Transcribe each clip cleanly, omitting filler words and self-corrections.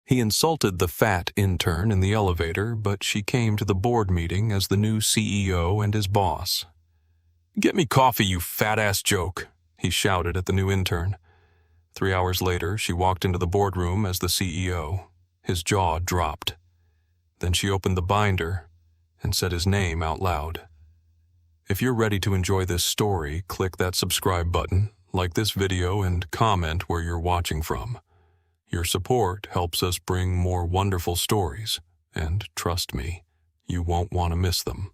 He insulted the fat intern in the elevator, but she came to the board meeting as the new CEO and his boss. "Get me coffee, you fat-ass joke," he shouted at the new intern. 3 hours later, she walked into the boardroom as the CEO. His jaw dropped. Then she opened the binder and said his name out loud. If you're ready to enjoy this story, click that subscribe button, like this video, and comment where you're watching from. Your support helps us bring more wonderful stories, and trust me, you won't want to miss them.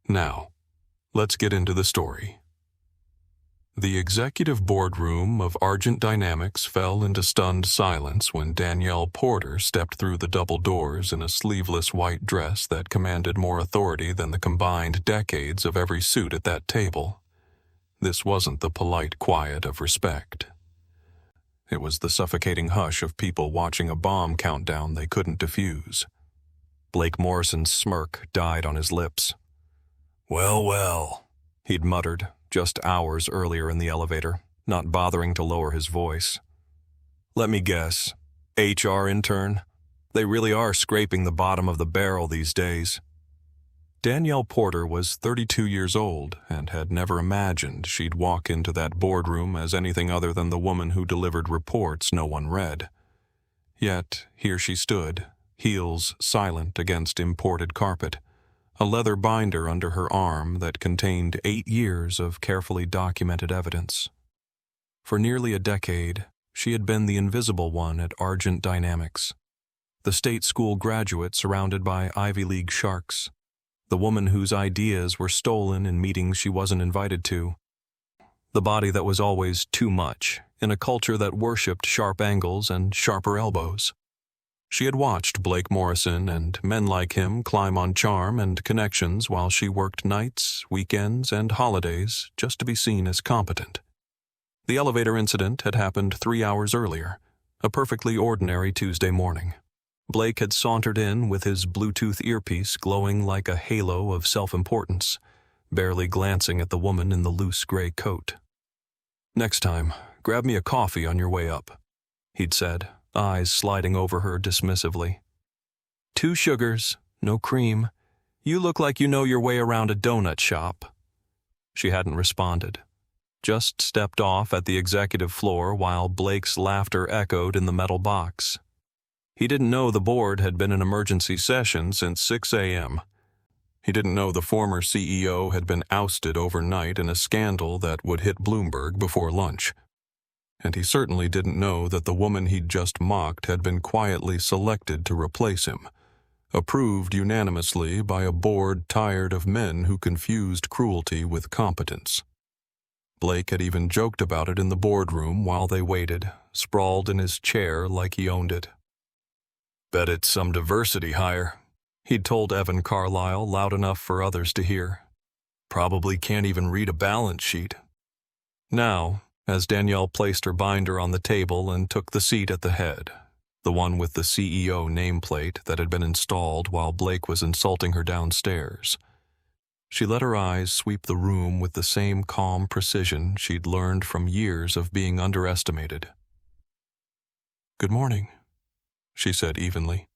Now, let's get into the story. The executive boardroom of Argent Dynamics fell into stunned silence when Danielle Porter stepped through the double doors in a sleeveless white dress that commanded more authority than the combined decades of every suit at that table. This wasn't the polite quiet of respect. It was the suffocating hush of people watching a bomb countdown they couldn't defuse. Blake Morrison's smirk died on his lips. "Well, well," he'd muttered just hours earlier in the elevator, not bothering to lower his voice. "Let me guess. HR intern? They really are scraping the bottom of the barrel these days." Danielle Porter was 32 years old and had never imagined she'd walk into that boardroom as anything other than the woman who delivered reports no one read. Yet here she stood, heels silent against imported carpet, a leather binder under her arm that contained 8 years of carefully documented evidence. For nearly a decade, she had been the invisible one at Argent Dynamics, the state school graduate surrounded by Ivy League sharks, the woman whose ideas were stolen in meetings she wasn't invited to, the body that was always too much in a culture that worshipped sharp angles and sharper elbows. She had watched Blake Morrison and men like him climb on charm and connections while she worked nights, weekends, and holidays just to be seen as competent. The elevator incident had happened 3 hours earlier, a perfectly ordinary Tuesday morning. Blake had sauntered in with his Bluetooth earpiece glowing like a halo of self-importance, barely glancing at the woman in the loose gray coat. "Next time, grab me a coffee on your way up," he'd said, eyes sliding over her dismissively. "2 sugars, no cream. You look like you know your way around a donut shop." She hadn't responded, just stepped off at the executive floor while Blake's laughter echoed in the metal box. He didn't know the board had been in emergency session since 6 a.m. He didn't know the former CEO had been ousted overnight in a scandal that would hit Bloomberg before lunch. And he certainly didn't know that the woman he'd just mocked had been quietly selected to replace him, approved unanimously by a board tired of men who confused cruelty with competence. Blake had even joked about it in the boardroom while they waited, sprawled in his chair like he owned it. "Bet it's some diversity hire," he'd told Evan Carlisle loud enough for others to hear. "Probably can't even read a balance sheet." Now, as Danielle placed her binder on the table and took the seat at the head, the one with the CEO nameplate that had been installed while Blake was insulting her downstairs, she let her eyes sweep the room with the same calm precision she'd learned from years of being underestimated. "Good morning," she said evenly.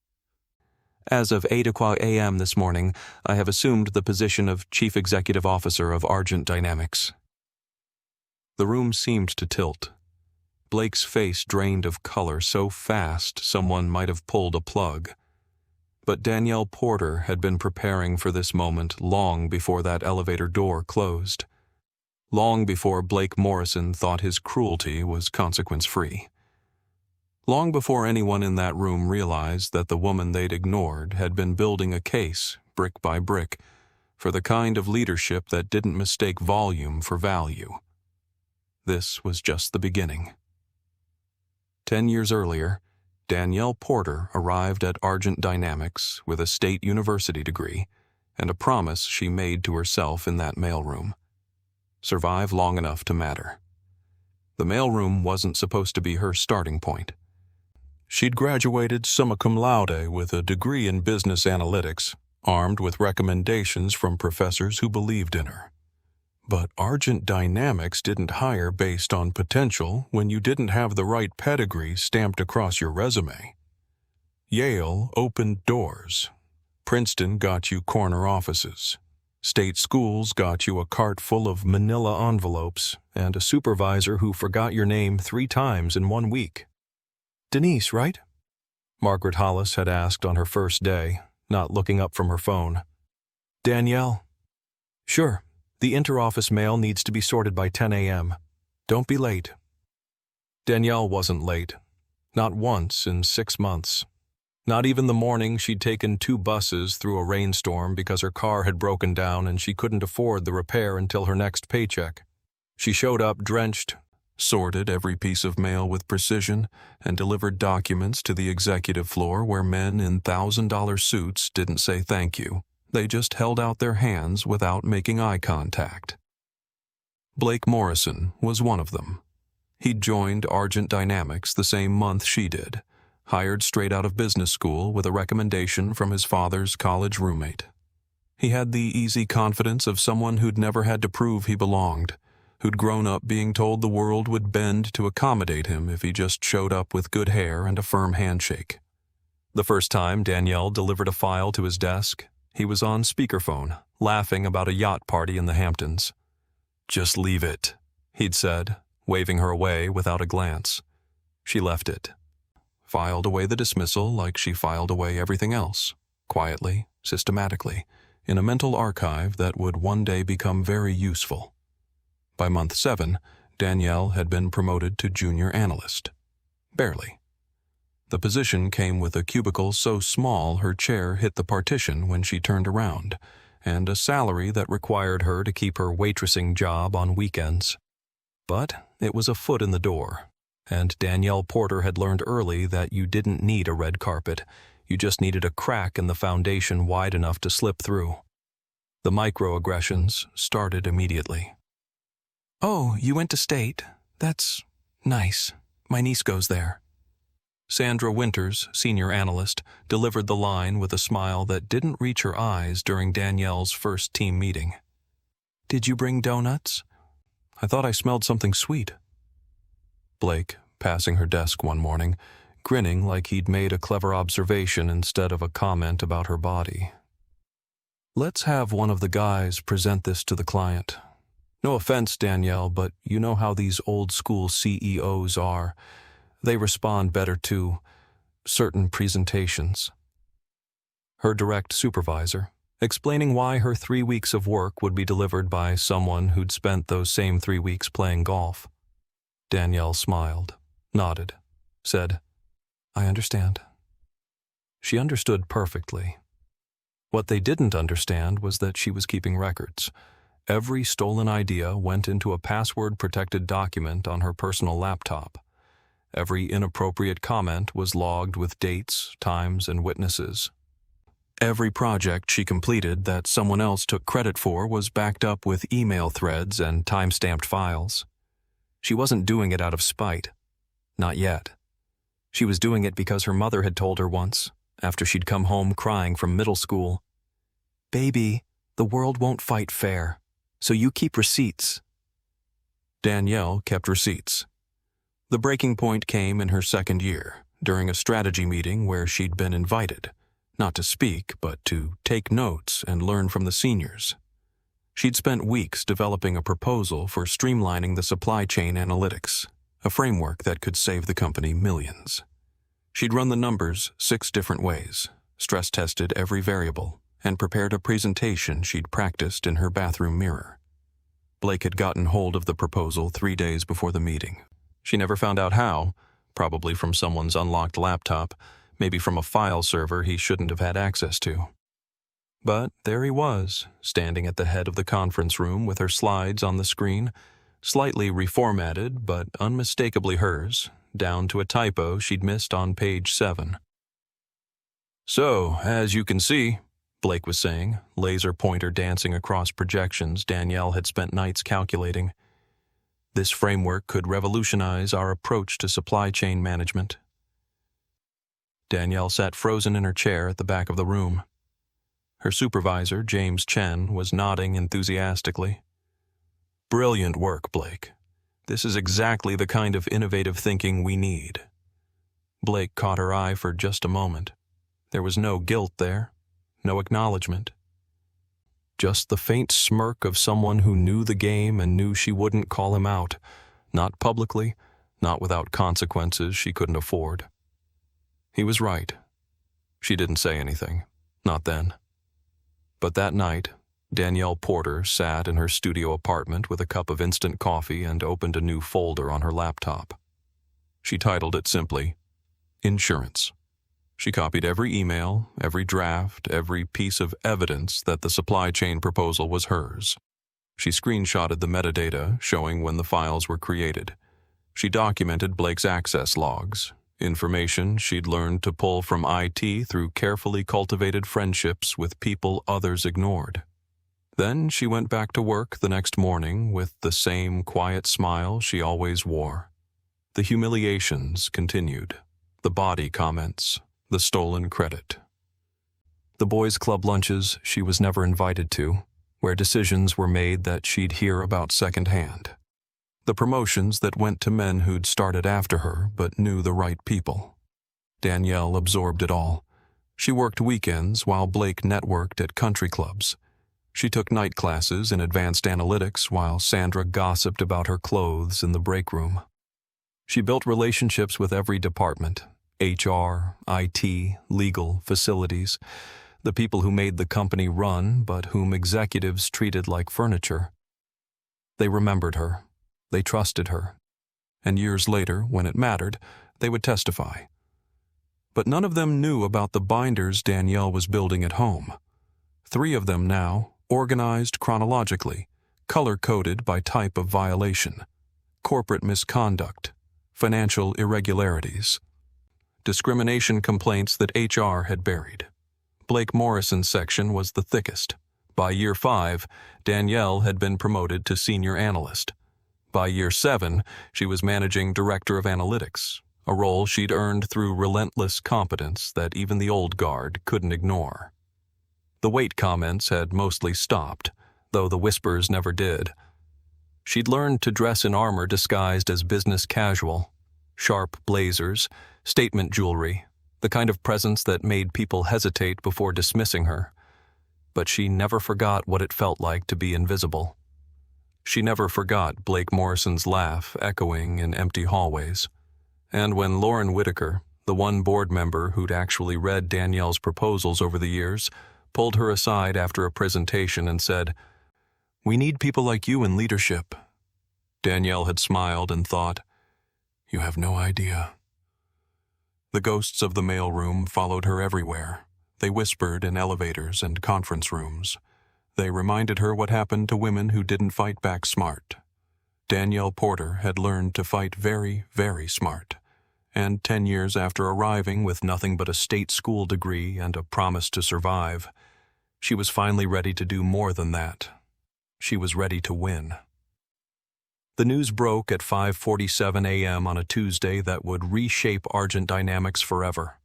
"As of 8 a.m. this morning, I have assumed the position of Chief Executive Officer of Argent Dynamics." The room seemed to tilt. Blake's face drained of color so fast someone might have pulled a plug. But Danielle Porter had been preparing for this moment long before that elevator door closed. Long before Blake Morrison thought his cruelty was consequence-free. Long before anyone in that room realized that the woman they'd ignored had been building a case, brick by brick, for the kind of leadership that didn't mistake volume for value. This was just the beginning. 10 years earlier, Danielle Porter arrived at Argent Dynamics with a state university degree and a promise she made to herself in that mailroom: survive long enough to matter. The mailroom wasn't supposed to be her starting point. She'd graduated summa cum laude with a degree in business analytics, armed with recommendations from professors who believed in her. But Argent Dynamics didn't hire based on potential when you didn't have the right pedigree stamped across your resume. Yale opened doors. Princeton got you corner offices. State schools got you a cart full of manila envelopes and a supervisor who forgot your name 3 times in 1 week. Denise, right? Margaret Hollis had asked on her first day, not looking up from her phone. Danielle? Sure. The interoffice mail needs to be sorted by 10 a.m. Don't be late. Danielle wasn't late. Not once in 6 months. Not even the morning she'd taken 2 buses through a rainstorm because her car had broken down and she couldn't afford the repair until her next paycheck. She showed up drenched, sorted every piece of mail with precision, and delivered documents to the executive floor where men in $1,000 suits didn't say thank you. They just held out their hands without making eye contact. Blake Morrison was one of them. He'd joined Argent Dynamics the same month she did, hired straight out of business school with a recommendation from his father's college roommate. He had the easy confidence of someone who'd never had to prove he belonged, who'd grown up being told the world would bend to accommodate him if he just showed up with good hair and a firm handshake. The first time Danielle delivered a file to his desk, he was on speakerphone, laughing about a yacht party in the Hamptons. "Just leave it," he'd said, waving her away without a glance. She left it. Filed away the dismissal like she filed away everything else, quietly, systematically, in a mental archive that would one day become very useful. By month 7, Danielle had been promoted to junior analyst. Barely. The position came with a cubicle so small her chair hit the partition when she turned around, and a salary that required her to keep her waitressing job on weekends. But it was a foot in the door, and Danielle Porter had learned early that you didn't need a red carpet, you just needed a crack in the foundation wide enough to slip through. The microaggressions started immediately. "Oh, you went to State? That's nice. My niece goes there." Sandra Winters, senior analyst, delivered the line with a smile that didn't reach her eyes during Danielle's first team meeting. "Did you bring donuts? I thought I smelled something sweet." Blake, passing her desk one morning, grinning like he'd made a clever observation instead of a comment about her body. "Let's have one of the guys present this to the client. No offense, Danielle, but you know how these old-school CEOs are. They respond better to certain presentations." Her direct supervisor, explaining why her 3 weeks of work would be delivered by someone who'd spent those same 3 weeks playing golf. Danielle smiled, nodded, said, "I understand." She understood perfectly. What they didn't understand was that she was keeping records. Every stolen idea went into a password-protected document on her personal laptop. Every inappropriate comment was logged with dates, times, and witnesses. Every project she completed that someone else took credit for was backed up with email threads and time-stamped files. She wasn't doing it out of spite. Not yet. She was doing it because her mother had told her once, after she'd come home crying from middle school, "Baby, the world won't fight fair, so you keep receipts." Danielle kept receipts. The breaking point came in her second year, during a strategy meeting where she'd been invited, not to speak, but to take notes and learn from the seniors. She'd spent weeks developing a proposal for streamlining the supply chain analytics, a framework that could save the company millions. She'd run the numbers 6 different ways, stress-tested every variable, and prepared a presentation she'd practiced in her bathroom mirror. Blake had gotten hold of the proposal 3 days before the meeting. She never found out how, probably from someone's unlocked laptop, maybe from a file server he shouldn't have had access to. But there he was, standing at the head of the conference room with her slides on the screen, slightly reformatted but unmistakably hers, down to a typo she'd missed on page 7. "So, as you can see," Blake was saying, laser pointer dancing across projections Danielle had spent nights calculating, "this framework could revolutionize our approach to supply chain management." Danielle sat frozen in her chair at the back of the room. Her supervisor, James Chen, was nodding enthusiastically. Brilliant work, Blake. This is exactly the kind of innovative thinking we need. Blake caught her eye for just a moment. There was no guilt there, no acknowledgement. Just the faint smirk of someone who knew the game and knew she wouldn't call him out, not publicly, not without consequences she couldn't afford. He was right. She didn't say anything, not then. But that night, Danielle Porter sat in her studio apartment with a cup of instant coffee and opened a new folder on her laptop. She titled it simply, Insurance. She copied every email, every draft, every piece of evidence that the supply chain proposal was hers. She screenshotted the metadata showing when the files were created. She documented Blake's access logs, information she'd learned to pull from IT through carefully cultivated friendships with people others ignored. Then she went back to work the next morning with the same quiet smile she always wore. The humiliations continued, the body comments, the stolen credit. The boys' club lunches she was never invited to, where decisions were made that she'd hear about secondhand. The promotions that went to men who'd started after her but knew the right people. Danielle absorbed it all. She worked weekends while Blake networked at country clubs. She took night classes in advanced analytics while Sandra gossiped about her clothes in the break room. She built relationships with every department, HR, IT, legal, facilities, the people who made the company run but whom executives treated like furniture. They remembered her. They trusted her. And years later, when it mattered, they would testify. But none of them knew about the binders Danielle was building at home. 3 of them now, organized chronologically, color-coded by type of violation, corporate misconduct, financial irregularities, discrimination complaints that HR had buried. Blake Morrison's section was the thickest. By year 5, Danielle had been promoted to senior analyst. By year 7, she was managing director of analytics, a role she'd earned through relentless competence that even the old guard couldn't ignore. The weight comments had mostly stopped, though the whispers never did. She'd learned to dress in armor disguised as business casual, sharp blazers, statement jewelry, the kind of presence that made people hesitate before dismissing her. But she never forgot what it felt like to be invisible. She never forgot Blake Morrison's laugh echoing in empty hallways. And when Lauren Whitaker, the one board member who'd actually read Danielle's proposals over the years, pulled her aside after a presentation and said, "We need people like you in leadership," Danielle had smiled and thought, "You have no idea." The ghosts of the mailroom followed her everywhere. They whispered in elevators and conference rooms. They reminded her what happened to women who didn't fight back smart. Danielle Porter had learned to fight very, very smart. And 10 years after arriving with nothing but a state school degree and a promise to survive, she was finally ready to do more than that. She was ready to win. The news broke at 5:47 a.m. on a Tuesday that would reshape Argent Dynamics forever.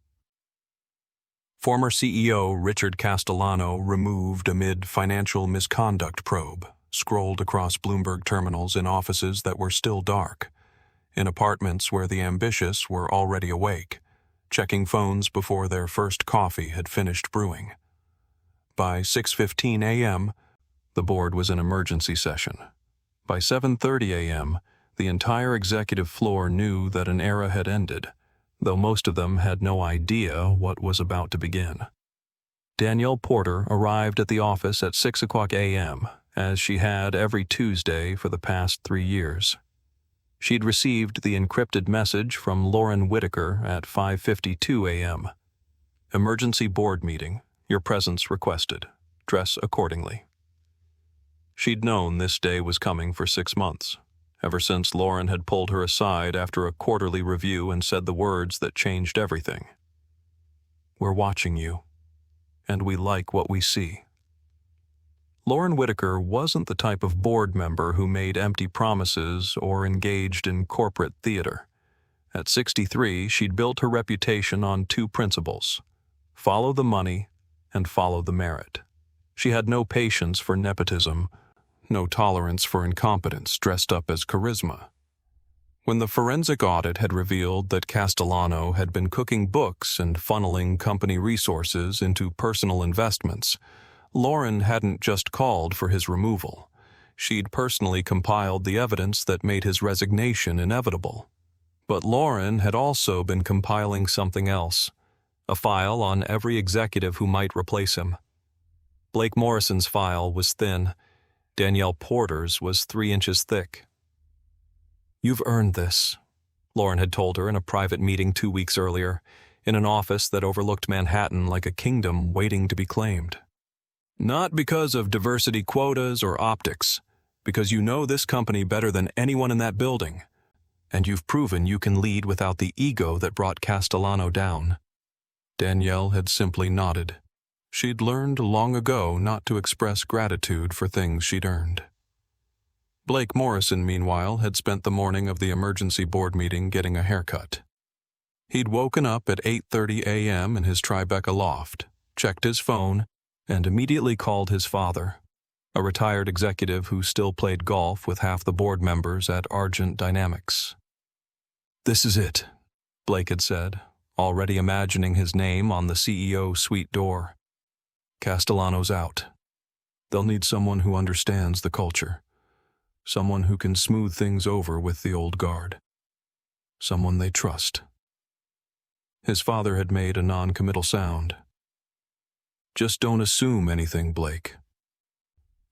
Former CEO Richard Castellano, removed amid financial misconduct probe, scrolled across Bloomberg terminals in offices that were still dark, in apartments where the ambitious were already awake, checking phones before their first coffee had finished brewing. By 6:15 a.m., the board was in emergency session. By 7:30 a.m., the entire executive floor knew that an era had ended, though most of them had no idea what was about to begin. Danielle Porter arrived at the office at 6 o'clock a.m., as she had every Tuesday for the past 3 years. She'd received the encrypted message from Lauren Whitaker at 5:52 a.m. "Emergency board meeting. Your presence requested. Dress accordingly." She'd known this day was coming for 6 months, ever since Lauren had pulled her aside after a quarterly review and said the words that changed everything. "We're watching you, and we like what we see." Lauren Whitaker wasn't the type of board member who made empty promises or engaged in corporate theater. At 63, she'd built her reputation on 2 principles: follow the money and follow the merit. She had no patience for nepotism, no tolerance for incompetence dressed up as charisma. When the forensic audit had revealed that Castellano had been cooking books and funneling company resources into personal investments, Lauren hadn't just called for his removal. She'd personally compiled the evidence that made his resignation inevitable. But Lauren had also been compiling something else, a file on every executive who might replace him. Blake Morrison's file was thin. Danielle Porter's was 3 inches thick. "You've earned this," Lauren had told her in a private meeting 2 weeks earlier, in an office that overlooked Manhattan like a kingdom waiting to be claimed. "Not because of diversity quotas or optics, because you know this company better than anyone in that building, and you've proven you can lead without the ego that brought Castellano down." Danielle had simply nodded. She'd learned long ago not to express gratitude for things she'd earned. Blake Morrison, meanwhile, had spent the morning of the emergency board meeting getting a haircut. He'd woken up at 8:30 a.m. in his Tribeca loft, checked his phone, and immediately called his father, a retired executive who still played golf with half the board members at Argent Dynamics. "This is it," Blake had said, already imagining his name on the CEO suite door. "Castellano's out. They'll need someone who understands the culture. Someone who can smooth things over with the old guard. Someone they trust." His father had made a non-committal sound. "Just don't assume anything, Blake.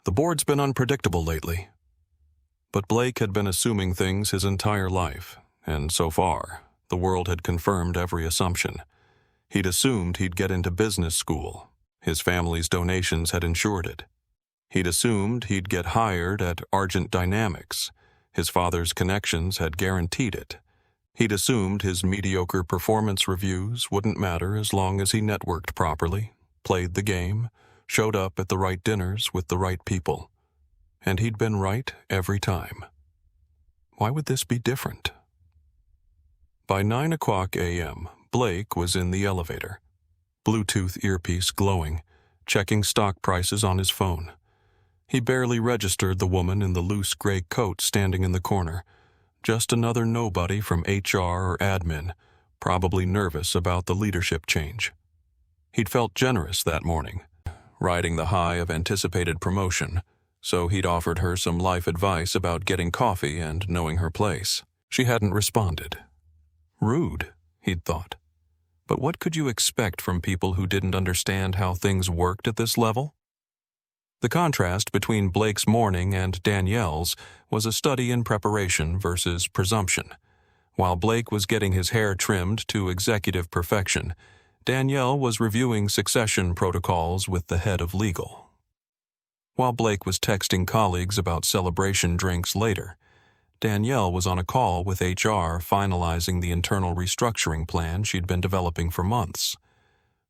The board's been unpredictable lately." But Blake had been assuming things his entire life, and so far, the world had confirmed every assumption. He'd assumed he'd get into business school. His family's donations had ensured it. He'd assumed he'd get hired at Argent Dynamics. His father's connections had guaranteed it. He'd assumed his mediocre performance reviews wouldn't matter as long as he networked properly, played the game, showed up at the right dinners with the right people. And he'd been right every time. Why would this be different? By 9:00 a.m., Blake was in the elevator, Bluetooth earpiece glowing, checking stock prices on his phone. He barely registered the woman in the loose gray coat standing in the corner, just another nobody from HR or admin, probably nervous about the leadership change. He'd felt generous that morning, riding the high of anticipated promotion, so he'd offered her some life advice about getting coffee and knowing her place. She hadn't responded. Rude, he'd thought. But what could you expect from people who didn't understand how things worked at this level? The contrast between Blake's morning and Danielle's was a study in preparation versus presumption. While Blake was getting his hair trimmed to executive perfection, Danielle was reviewing succession protocols with the head of legal. While Blake was texting colleagues about celebration drinks later, Danielle was on a call with HR finalizing the internal restructuring plan she'd been developing for months.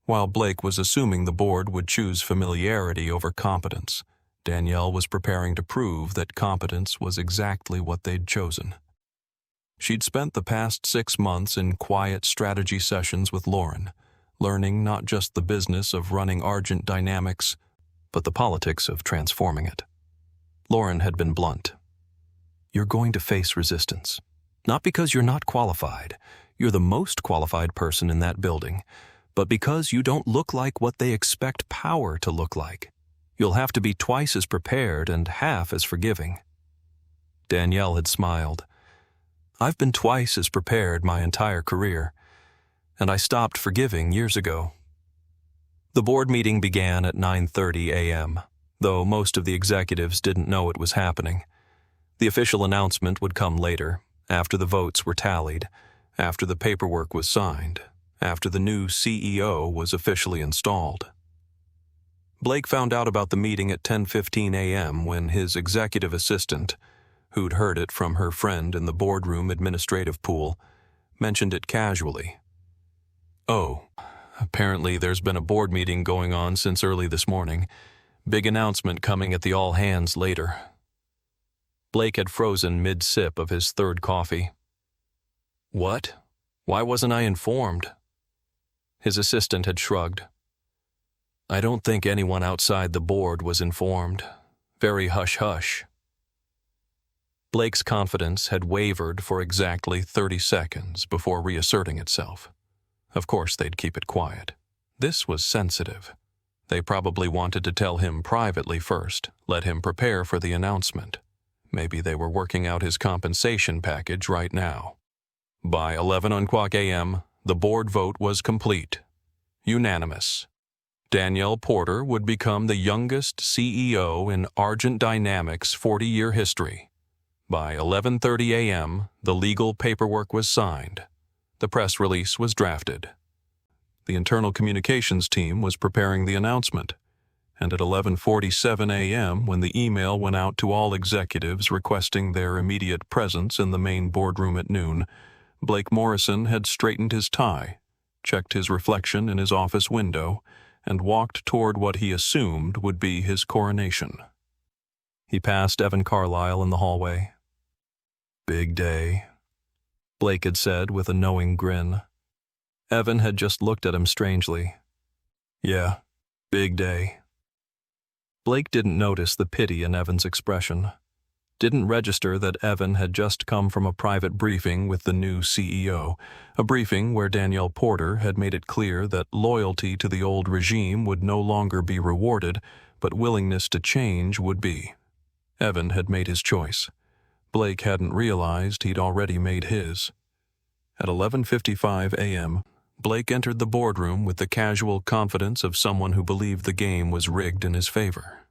While Blake was assuming the board would choose familiarity over competence, Danielle was preparing to prove that competence was exactly what they'd chosen. She'd spent the past 6 months in quiet strategy sessions with Lauren, learning not just the business of running Argent Dynamics, but the politics of transforming it. Lauren had been blunt. "You're going to face resistance. Not because you're not qualified. You're the most qualified person in that building. But because you don't look like what they expect power to look like. You'll have to be twice as prepared and half as forgiving." Danielle had smiled. "I've been twice as prepared my entire career, and I stopped forgiving years ago." The board meeting began at 9:30 a.m., though most of the executives didn't know it was happening. The official announcement would come later, after the votes were tallied, after the paperwork was signed, after the new CEO was officially installed. Blake found out about the meeting at 10:15 a.m. when his executive assistant, who'd heard it from her friend in the boardroom administrative pool, mentioned it casually. "Oh, apparently there's been a board meeting going on since early this morning. Big announcement coming at the all-hands later." Blake had frozen mid-sip of his third coffee. "What? Why wasn't I informed?" His assistant had shrugged. "I don't think anyone outside the board was informed. very hush-hush. Blake's confidence had wavered for exactly 30 seconds before reasserting itself. Of course they'd keep it quiet. This was sensitive. They probably wanted to tell him privately first, let him prepare for the announcement. Maybe they were working out his compensation package right now. By 11 a.m., the board vote was complete. Unanimous. Danielle Porter would become the youngest CEO in Argent Dynamics' 40-year history. By 11:30 a.m., the legal paperwork was signed. The press release was drafted. The internal communications team was preparing the announcement, and at 11:47 a.m., when the email went out to all executives requesting their immediate presence in the main boardroom at noon, Blake Morrison had straightened his tie, checked his reflection in his office window, and walked toward what he assumed would be his coronation. He passed Evan Carlisle in the hallway. "Big day," Blake had said with a knowing grin. Evan had just looked at him strangely. "Yeah, big day." Blake didn't notice the pity in Evan's expression. Didn't register that Evan had just come from a private briefing with the new CEO, a briefing where Danielle Porter had made it clear that loyalty to the old regime would no longer be rewarded, but willingness to change would be. Evan had made his choice. Blake hadn't realized he'd already made his. At 11:55 a.m., Blake entered the boardroom with the casual confidence of someone who believed the game was rigged in his favor.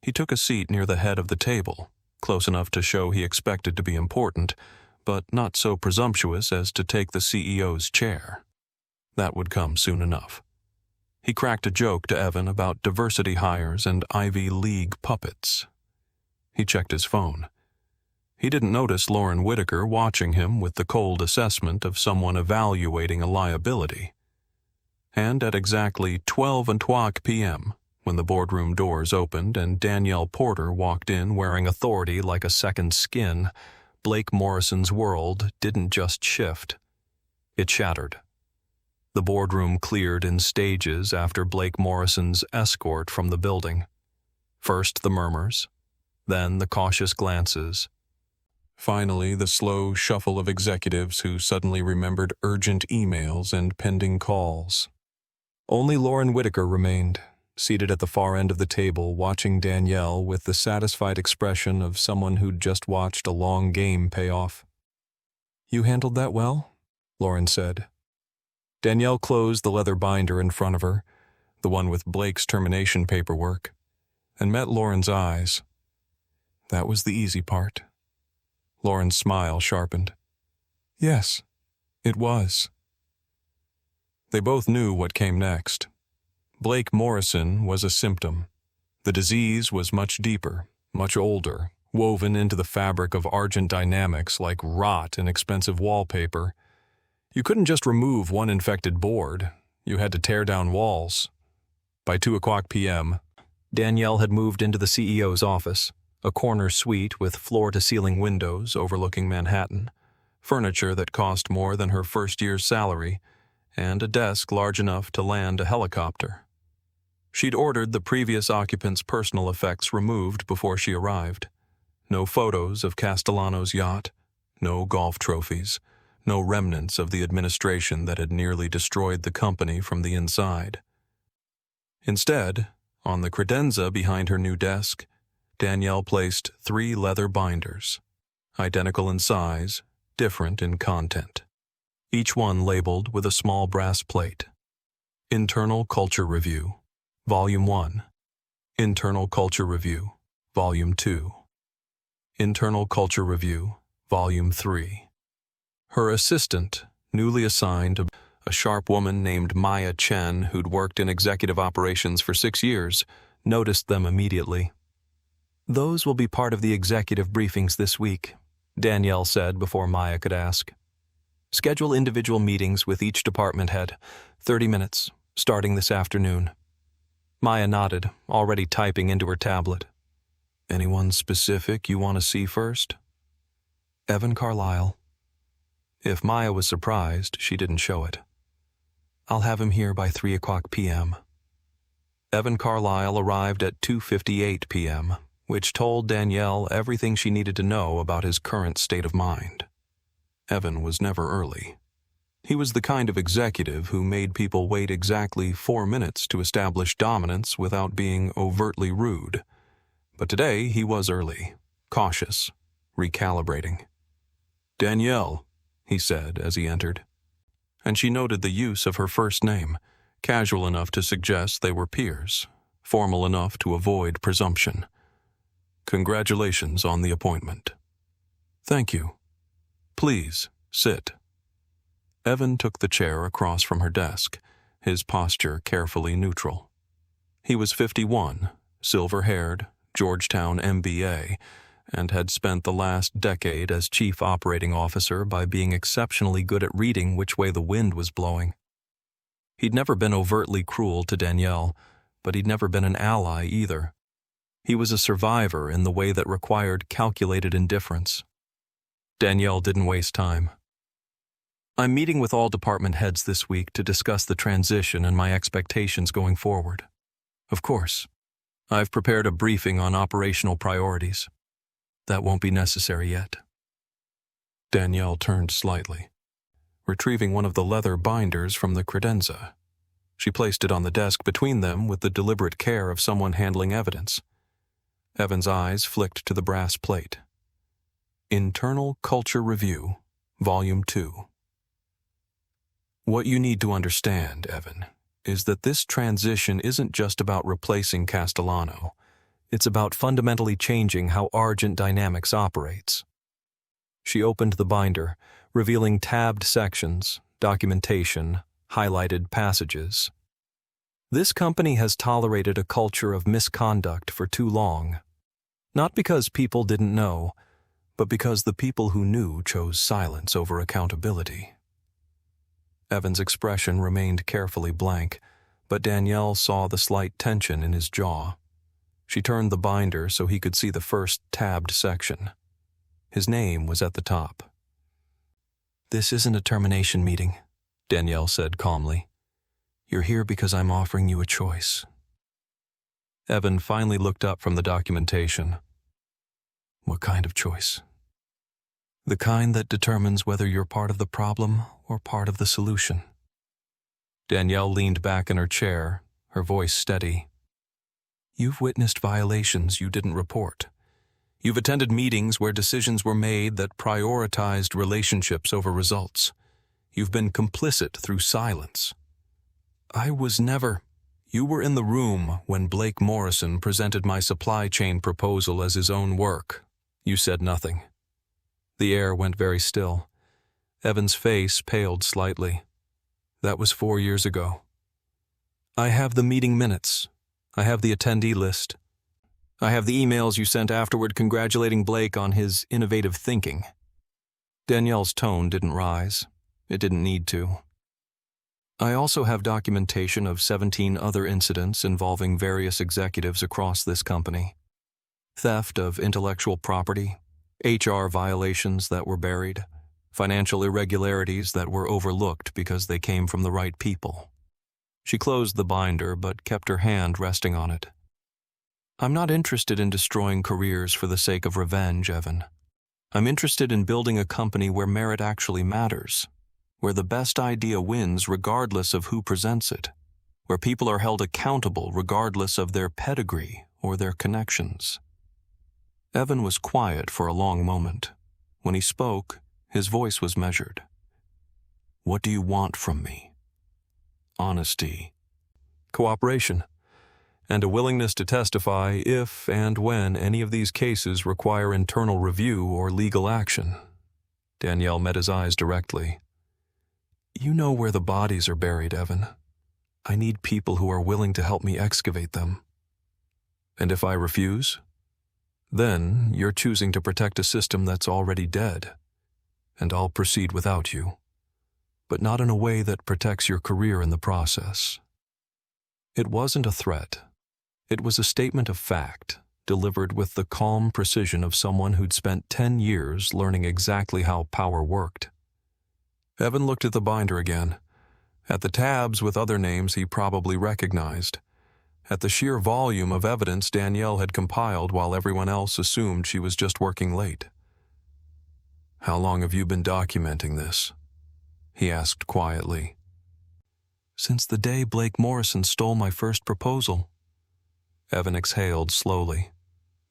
He took a seat near the head of the table, close enough to show he expected to be important, but not so presumptuous as to take the CEO's chair. That would come soon enough. He cracked a joke to Evan about diversity hires and Ivy League puppets. He checked his phone. He didn't notice Lauren Whitaker watching him with the cold assessment of someone evaluating a liability. And at exactly 12:00 p.m., when the boardroom doors opened and Danielle Porter walked in wearing authority like a second skin, Blake Morrison's world didn't just shift. It shattered. The boardroom cleared in stages after Blake Morrison's escort from the building. First the murmurs, then the cautious glances. Finally, the slow shuffle of executives who suddenly remembered urgent emails and pending calls. Only Lauren Whitaker remained, seated at the far end of the table, watching Danielle with the satisfied expression of someone who'd just watched a long game pay off. "You handled that well?" Lauren said. Danielle closed the leather binder in front of her, the one with Blake's termination paperwork, and met Lauren's eyes. "That was the easy part." Lauren's smile sharpened. "Yes, it was." They both knew what came next. Blake Morrison was a symptom. The disease was much deeper, much older, woven into the fabric of Argent Dynamics like rot in expensive wallpaper. You couldn't just remove one infected board. You had to tear down walls. By 2:00 p.m., Danielle had moved into the CEO's office, a corner suite with floor-to-ceiling windows overlooking Manhattan, furniture that cost more than her first year's salary, and a desk large enough to land a helicopter. She'd ordered the previous occupant's personal effects removed before she arrived. No photos of Castellano's yacht, no golf trophies, no remnants of the administration that had nearly destroyed the company from the inside. Instead, on the credenza behind her new desk, Danielle placed 3 leather binders, identical in size, different in content. Each one labeled with a small brass plate. Internal Culture Review, Volume 1. Internal Culture Review, Volume 2. Internal Culture Review, Volume 3. Her assistant, newly assigned, a sharp woman named Maya Chen who'd worked in executive operations for 6 years, noticed them immediately. "Those will be part of the executive briefings this week," Danielle said before Maya could ask. "Schedule individual meetings with each department head, 30 minutes, starting this afternoon." Maya nodded, already typing into her tablet. "Anyone specific you want to see first?" "Evan Carlisle." If Maya was surprised, she didn't show it. "I'll have him here by 3:00 p.m. Evan Carlisle arrived at 2:58 p.m., which told Danielle everything she needed to know about his current state of mind. Evan was never early. He was the kind of executive who made people wait exactly 4 minutes to establish dominance without being overtly rude. But today he was early, cautious, recalibrating. "Danielle," he said as he entered. And she noted the use of her first name, casual enough to suggest they were peers, formal enough to avoid presumption. "Congratulations on the appointment." "Thank you. Please, sit." Evan took the chair across from her desk, his posture carefully neutral. He was 51, silver-haired, Georgetown MBA, and had spent the last decade as chief operating officer by being exceptionally good at reading which way the wind was blowing. He'd never been overtly cruel to Danielle, but he'd never been an ally either. He was a survivor in the way that required calculated indifference. Danielle didn't waste time. "I'm meeting with all department heads this week to discuss the transition and my expectations going forward. Of course, I've prepared a briefing on operational priorities. That won't be necessary yet." Danielle turned slightly, retrieving one of the leather binders from the credenza. She placed it on the desk between them with the deliberate care of someone handling evidence. Evan's eyes flicked to the brass plate. Internal Culture Review, Volume 2. "What you need to understand, Evan, is that this transition isn't just about replacing Castellano. It's about fundamentally changing how Argent Dynamics operates." She opened the binder, revealing tabbed sections, documentation, highlighted passages. "This company has tolerated a culture of misconduct for too long. Not because people didn't know, but because the people who knew chose silence over accountability." Evan's expression remained carefully blank, but Danielle saw the slight tension in his jaw. She turned the binder so he could see the first tabbed section. His name was at the top. "This isn't a termination meeting," Danielle said calmly. "You're here because I'm offering you a choice." Evan finally looked up from the documentation. "What kind of choice?" "The kind that determines whether you're part of the problem or part of the solution." Danielle leaned back in her chair, her voice steady. "You've witnessed violations you didn't report. You've attended meetings where decisions were made that prioritized relationships over results. You've been complicit through silence. I was never. You were in the room when Blake Morrison presented my supply chain proposal as his own work. You said nothing." The air went very still. Evan's face paled slightly. "That was 4 years ago. I have the meeting minutes. I have the attendee list. I have the emails you sent afterward congratulating Blake on his innovative thinking." Danielle's tone didn't rise. It didn't need to. "I also have documentation of 17 other incidents involving various executives across this company. Theft of intellectual property, HR violations that were buried, financial irregularities that were overlooked because they came from the right people." She closed the binder but kept her hand resting on it. "I'm not interested in destroying careers for the sake of revenge, Evan. I'm interested in building a company where merit actually matters, where the best idea wins regardless of who presents it, where people are held accountable regardless of their pedigree or their connections." Evan was quiet for a long moment. When he spoke, his voice was measured. "What do you want from me?" "Honesty, cooperation, and a willingness to testify if and when any of these cases require internal review or legal action." Danielle met his eyes directly. "You know where the bodies are buried, Evan. I need people who are willing to help me excavate them." "And if I refuse? Then you're choosing to protect a system that's already dead, and I'll proceed without you, but not in a way that protects your career in the process." It wasn't a threat. It was a statement of fact, delivered with the calm precision of someone who'd spent 10 years learning exactly how power worked. Evan looked at the binder again, at the tabs with other names he probably recognized, at the sheer volume of evidence Danielle had compiled while everyone else assumed she was just working late. "How long have you been documenting this?" he asked quietly. "Since the day Blake Morrison stole my first proposal." Evan exhaled slowly.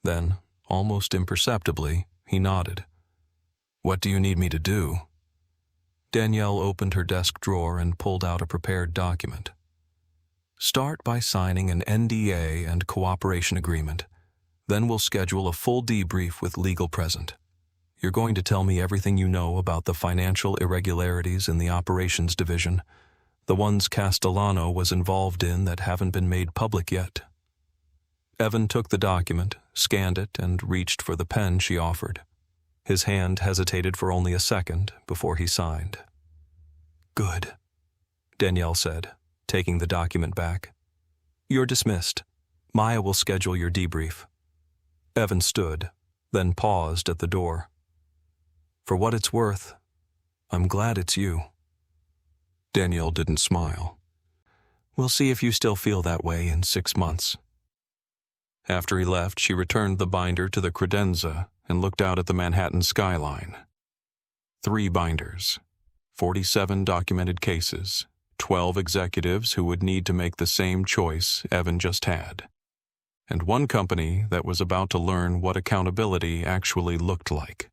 Then, almost imperceptibly, he nodded. "What do you need me to do?" Danielle opened her desk drawer and pulled out a prepared document. "Start by signing an NDA and cooperation agreement. Then we'll schedule a full debrief with legal present. You're going to tell me everything you know about the financial irregularities in the operations division, the ones Castellano was involved in that haven't been made public yet." Evan took the document, scanned it, and reached for the pen she offered. His hand hesitated for only a second before he signed. "Good," Danielle said, taking the document back. "You're dismissed. Maya will schedule your debrief." Evan stood, then paused at the door. "For what it's worth, I'm glad it's you." Danielle didn't smile. "We'll see if you still feel that way in 6 months." After he left, she returned the binder to the credenza and looked out at the Manhattan skyline. 3 binders, 47 documented cases, 12 executives who would need to make the same choice Evan just had, and one company that was about to learn what accountability actually looked like.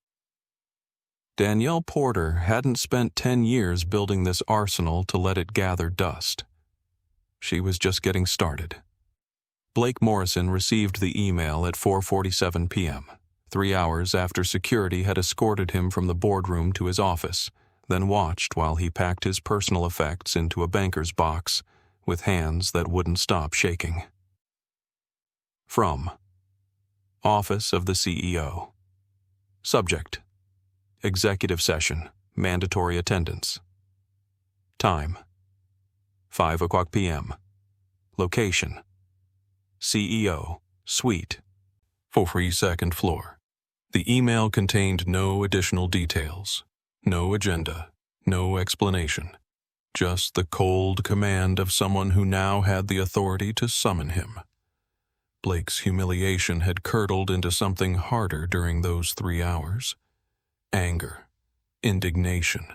Danielle Porter hadn't spent 10 years building this arsenal to let it gather dust. She was just getting started. Blake Morrison received the email at 4:47 p.m., 3 hours after security had escorted him from the boardroom to his office, then watched while he packed his personal effects into a banker's box with hands that wouldn't stop shaking. From Office of the CEO. Subject: Executive Session, Mandatory Attendance. Time: 5:00 p.m. Location: CEO, Suite, 42nd floor. The email contained no additional details, no agenda, no explanation, just the cold command of someone who now had the authority to summon him. Blake's humiliation had curdled into something harder during those 3 hours. Anger, indignation,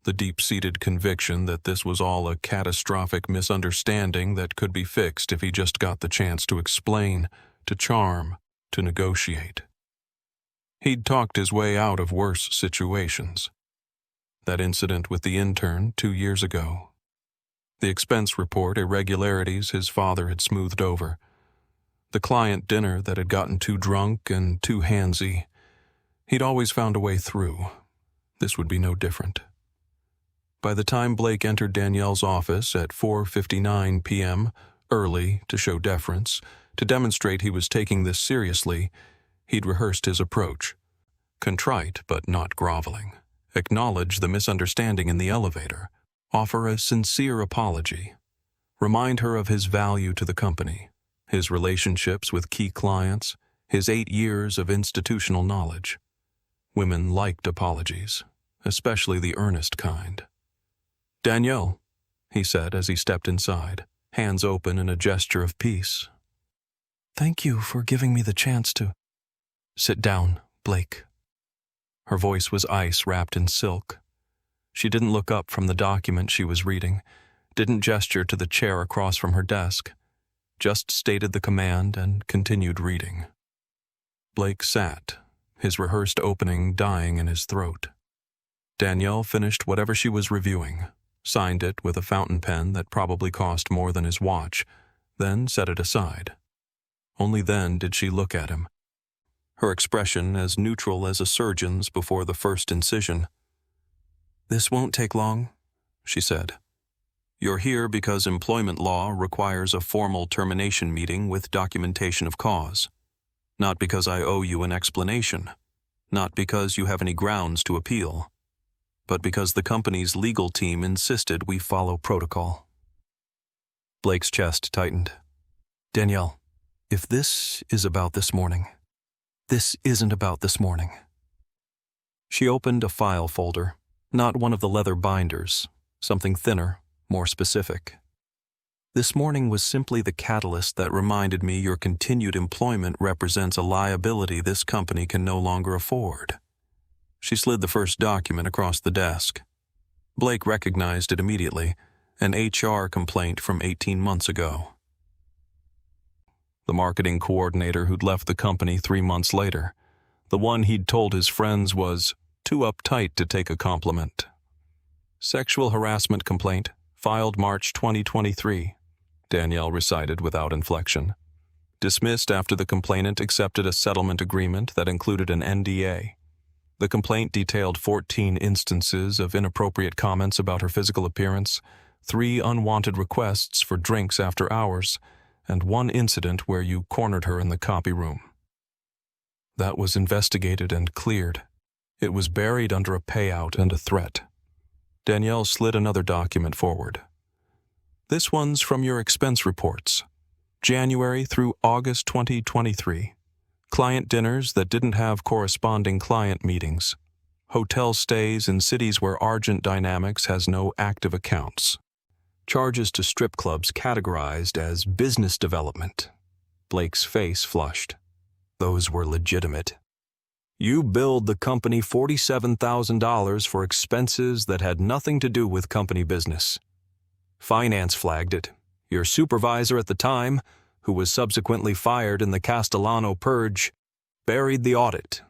the deep-seated conviction that this was all a catastrophic misunderstanding that could be fixed if he just got the chance to explain, to charm, to negotiate. He'd talked his way out of worse situations. That incident with the intern 2 years ago. The expense report irregularities his father had smoothed over. The client dinner that had gotten too drunk and too handsy. He'd always found a way through. This would be no different. By the time Blake entered Danielle's office at 4:59 p.m., early to show deference, to demonstrate he was taking this seriously, he'd rehearsed his approach. Contrite but not groveling. Acknowledge the misunderstanding in the elevator. Offer a sincere apology. Remind her of his value to the company, his relationships with key clients, his 8 years of institutional knowledge. Women liked apologies, especially the earnest kind. "Danielle," he said as he stepped inside, hands open in a gesture of peace. "Thank you for giving me the chance to—" "Sit down, Blake." Her voice was ice wrapped in silk. She didn't look up from the document she was reading, didn't gesture to the chair across from her desk, just stated the command and continued reading. Blake sat, his rehearsed opening dying in his throat. Danielle finished whatever she was reviewing, signed it with a fountain pen that probably cost more than his watch, then set it aside. Only then did she look at him, her expression as neutral as a surgeon's before the first incision. "This won't take long," she said. "You're here because employment law requires a formal termination meeting with documentation of cause. Not because I owe you an explanation, not because you have any grounds to appeal, but because the company's legal team insisted we follow protocol." Blake's chest tightened. "Danielle, if this is about this morning, this isn't about this morning." She opened a file folder, not one of the leather binders, something thinner, more specific. This morning was simply the catalyst that reminded me your continued employment represents a liability this company can no longer afford. She slid the first document across the desk. Blake recognized it immediately, an HR complaint from 18 months ago. The marketing coordinator who'd left the company 3 months later, the one he'd told his friends was too uptight to take a compliment. Sexual harassment complaint, filed March 2023, Danielle recited without inflection. Dismissed after the complainant accepted a settlement agreement that included an NDA. The complaint detailed 14 instances of inappropriate comments about her physical appearance, 3 unwanted requests for drinks after hours, and 1 incident where you cornered her in the copy room. That was investigated and cleared. It was buried under a payout and a threat. Danielle slid another document forward. This one's from your expense reports. January through August 2023. Client dinners that didn't have corresponding client meetings. Hotel stays in cities where Argent Dynamics has no active accounts. Charges to strip clubs categorized as business development. Blake's face flushed. Those were legitimate. You billed the company $47,000 for expenses that had nothing to do with company business. Finance flagged it. Your supervisor at the time, who was subsequently fired in the Castellano purge, buried the audit.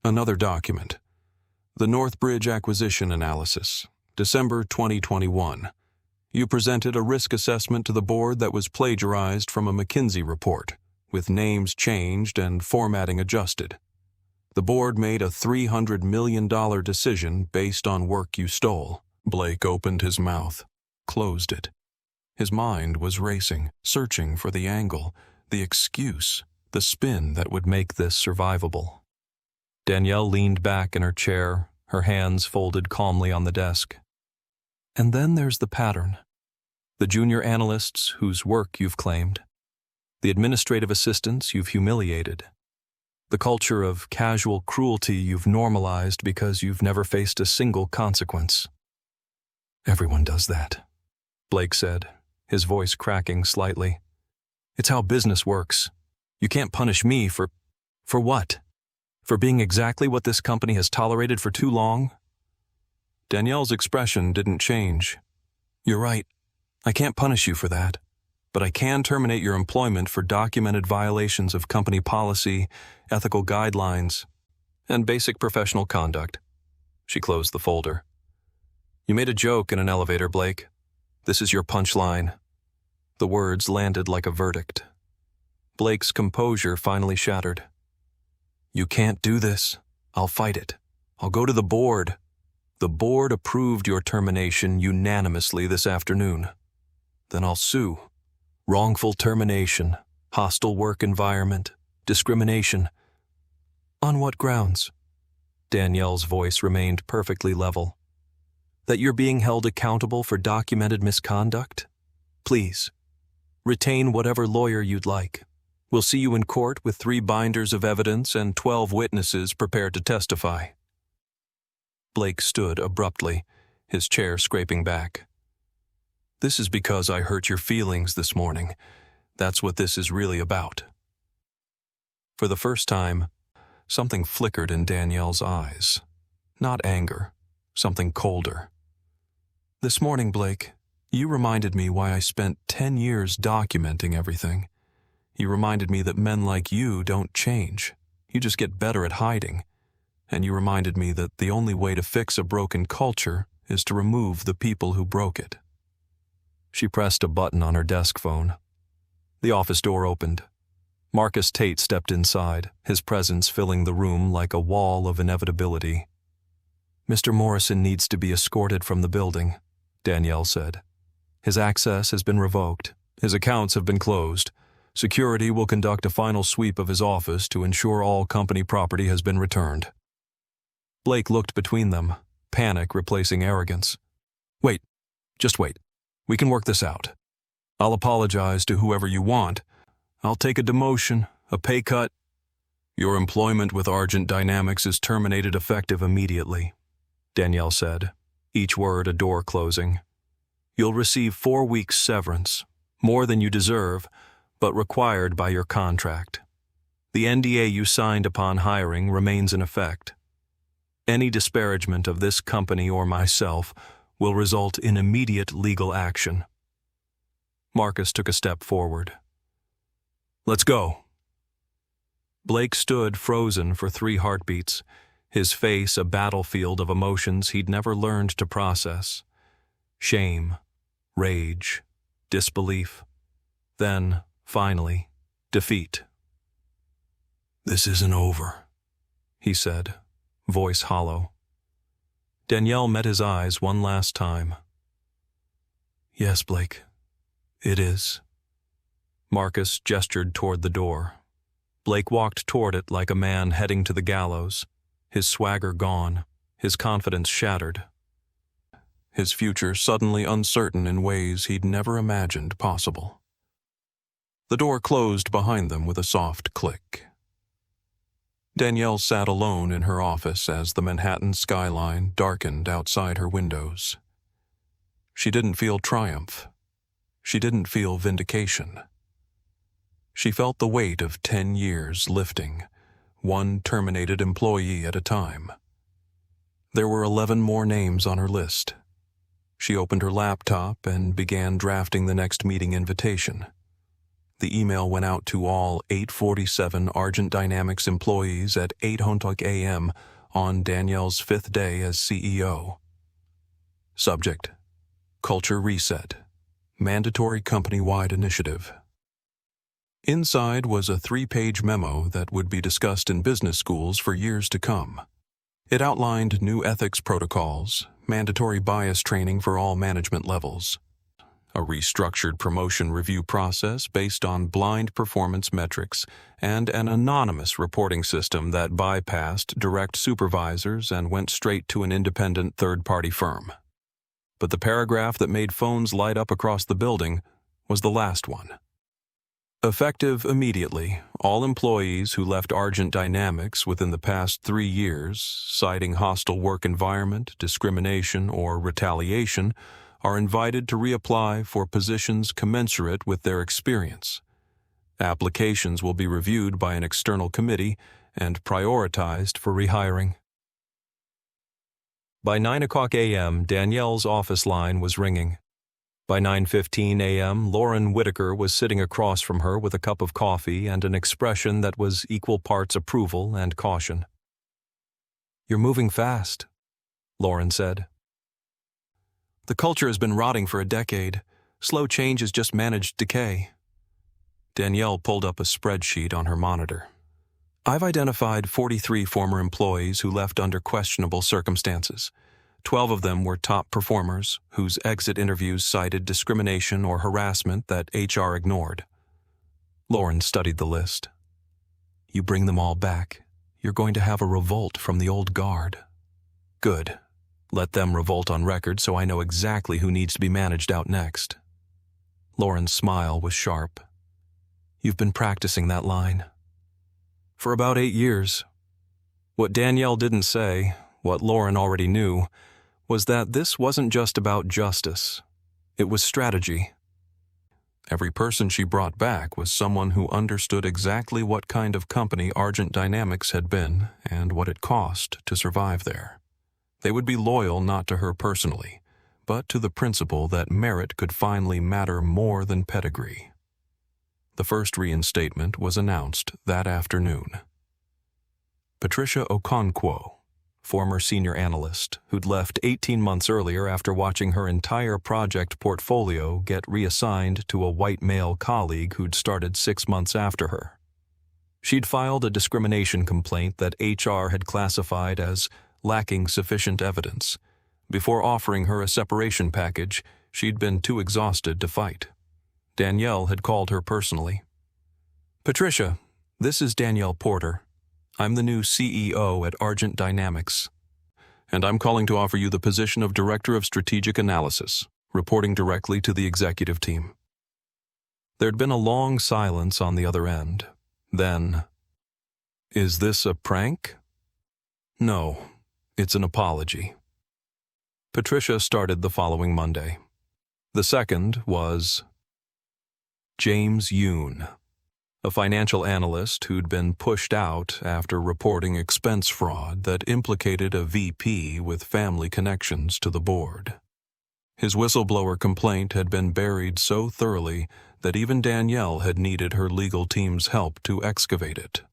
Another document. The Northbridge Acquisition Analysis, December 2021. You presented a risk assessment to the board that was plagiarized from a McKinsey report, with names changed and formatting adjusted. The board made a $300 million decision based on work you stole. Blake opened his mouth, closed it. His mind was racing, searching for the angle, the excuse, the spin that would make this survivable. Danielle leaned back in her chair, her hands folded calmly on the desk. And then there's the pattern. The junior analysts whose work you've claimed. The administrative assistants you've humiliated. The culture of casual cruelty you've normalized because you've never faced a single consequence. Everyone does that, Blake said, his voice cracking slightly. It's how business works. You can't punish me for what? For being exactly what this company has tolerated for too long? Danielle's expression didn't change. You're right. I can't punish you for that. But I can terminate your employment for documented violations of company policy, ethical guidelines, and basic professional conduct. She closed the folder. You made a joke in an elevator, Blake. This is your punchline. The words landed like a verdict. Blake's composure finally shattered. You can't do this. I'll fight it. I'll go to the board. The board approved your termination unanimously this afternoon. Then I'll sue. Wrongful termination, hostile work environment, discrimination. On what grounds? Danielle's voice remained perfectly level. That you're being held accountable for documented misconduct? Please, retain whatever lawyer you'd like. We'll see you in court with 3 binders of evidence and 12 witnesses prepared to testify. Blake stood abruptly, his chair scraping back. This is because I hurt your feelings this morning. That's what this is really about. For the first time, something flickered in Danielle's eyes. Not anger, something colder. This morning, Blake, you reminded me why I spent 10 years documenting everything. You reminded me that men like you don't change. You just get better at hiding. And you reminded me that the only way to fix a broken culture is to remove the people who broke it. She pressed a button on her desk phone. The office door opened. Marcus Tate stepped inside, his presence filling the room like a wall of inevitability. Mr. Morrison needs to be escorted from the building, Danielle said. His access has been revoked. His accounts have been closed. Security will conduct a final sweep of his office to ensure all company property has been returned. Blake looked between them, panic replacing arrogance. Wait, just wait. We can work this out. I'll apologize to whoever you want. I'll take a demotion, a pay cut. Your employment with Argent Dynamics is terminated effective immediately, Danielle said, each word a door closing. You'll receive 4 weeks severance, more than you deserve, but required by your contract. The NDA you signed upon hiring remains in effect. Any disparagement of this company or myself will result in immediate legal action." Marcus took a step forward. "Let's go." Blake stood frozen for 3 heartbeats, his face a battlefield of emotions he'd never learned to process. Shame, rage, disbelief, then, finally, defeat. "This isn't over," he said, voice hollow. Danielle met his eyes one last time. "Yes, Blake, it is." Marcus gestured toward the door. Blake walked toward it like a man heading to the gallows, his swagger gone, his confidence shattered. His future suddenly uncertain in ways he'd never imagined possible. The door closed behind them with a soft click. Danielle sat alone in her office as the Manhattan skyline darkened outside her windows. She didn't feel triumph. She didn't feel vindication. She felt the weight of 10 years lifting, one terminated employee at a time. There were 11 more names on her list. She opened her laptop and began drafting the next meeting invitation. The email went out to all 847 Argent Dynamics employees at 8:00 a.m. on Danielle's 5th day as CEO. Subject: Culture Reset. Mandatory company-wide initiative. Inside was a 3-page memo that would be discussed in business schools for years to come. It outlined new ethics protocols, mandatory bias training for all management levels, a restructured promotion review process based on blind performance metrics, and an anonymous reporting system that bypassed direct supervisors and went straight to an independent third-party firm. But the paragraph that made phones light up across the building was the last one. Effective immediately, all employees who left Argent Dynamics within the past 3 years, citing hostile work environment, discrimination, or retaliation, are invited to reapply for positions commensurate with their experience. Applications will be reviewed by an external committee and prioritized for rehiring. By 9:00 a.m., Danielle's office line was ringing. By 9:15 a.m., Lauren Whitaker was sitting across from her with a cup of coffee and an expression that was equal parts approval and caution. "You're moving fast," Lauren said. "The culture has been rotting for a decade. Slow change has just managed decay." Danielle pulled up a spreadsheet on her monitor. "I've identified 43 former employees who left under questionable circumstances. 12 of them were top performers whose exit interviews cited discrimination or harassment that HR ignored." Lauren studied the list. "You bring them all back, you're going to have a revolt from the old guard." "Good. Let them revolt on record so I know exactly who needs to be managed out next." Lauren's smile was sharp. "You've been practicing that line." "For about 8 years. What Danielle didn't say, what Lauren already knew, was that this wasn't just about justice. It was strategy. Every person she brought back was someone who understood exactly what kind of company Argent Dynamics had been and what it cost to survive there. They would be loyal not to her personally, but to the principle that merit could finally matter more than pedigree. The first reinstatement was announced that afternoon. Patricia Okonkwo, former senior analyst who'd left 18 months earlier after watching her entire project portfolio get reassigned to a white male colleague who'd started 6 months after her. She'd filed a discrimination complaint that HR had classified as lacking sufficient evidence. Before offering her a separation package, she'd been too exhausted to fight. Danielle had called her personally. "Patricia, this is Danielle Porter. I'm the new CEO at Argent Dynamics, and I'm calling to offer you the position of Director of Strategic Analysis, reporting directly to the executive team." There'd been a long silence on the other end. Then, "Is this a prank?" "No, it's an apology." Patricia started the following Monday. The second was James Yoon, a financial analyst who'd been pushed out after reporting expense fraud that implicated a VP with family connections to the board. His whistleblower complaint had been buried so thoroughly that even Danielle had needed her legal team's help to excavate it.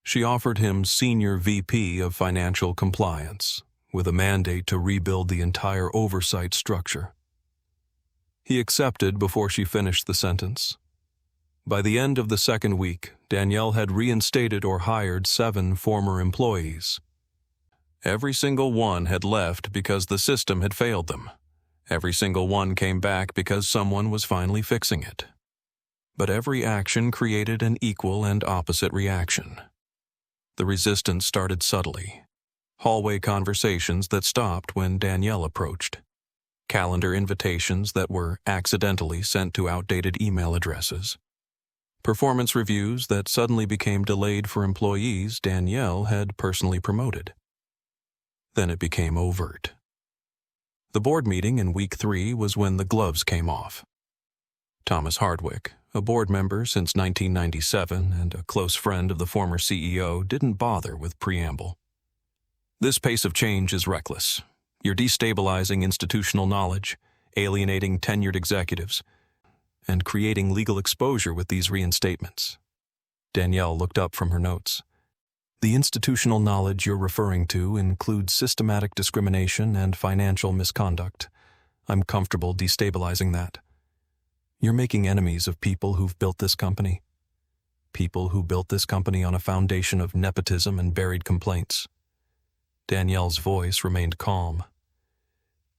She offered him Senior VP of Financial Compliance, with a mandate to rebuild the entire oversight structure. He accepted before she finished the sentence. By the end of the second week, Danielle had reinstated or hired 7 former employees. Every single one had left because the system had failed them. Every single one came back because someone was finally fixing it. But every action created an equal and opposite reaction. The resistance started subtly. Hallway conversations that stopped when Danielle approached. Calendar invitations that were accidentally sent to outdated email addresses. Performance reviews that suddenly became delayed for employees Danielle had personally promoted. Then it became overt. The board meeting in week 3 was when the gloves came off. Thomas Hardwick, a board member since 1997 and a close friend of the former CEO, didn't bother with preamble. This pace of change is reckless. You're destabilizing institutional knowledge, alienating tenured executives, and creating legal exposure with these reinstatements. Danielle looked up from her notes. The institutional knowledge you're referring to includes systematic discrimination and financial misconduct. I'm comfortable destabilizing that. You're making enemies of people who've built this company. People who built this company on a foundation of nepotism and buried complaints. Danielle's voice remained calm.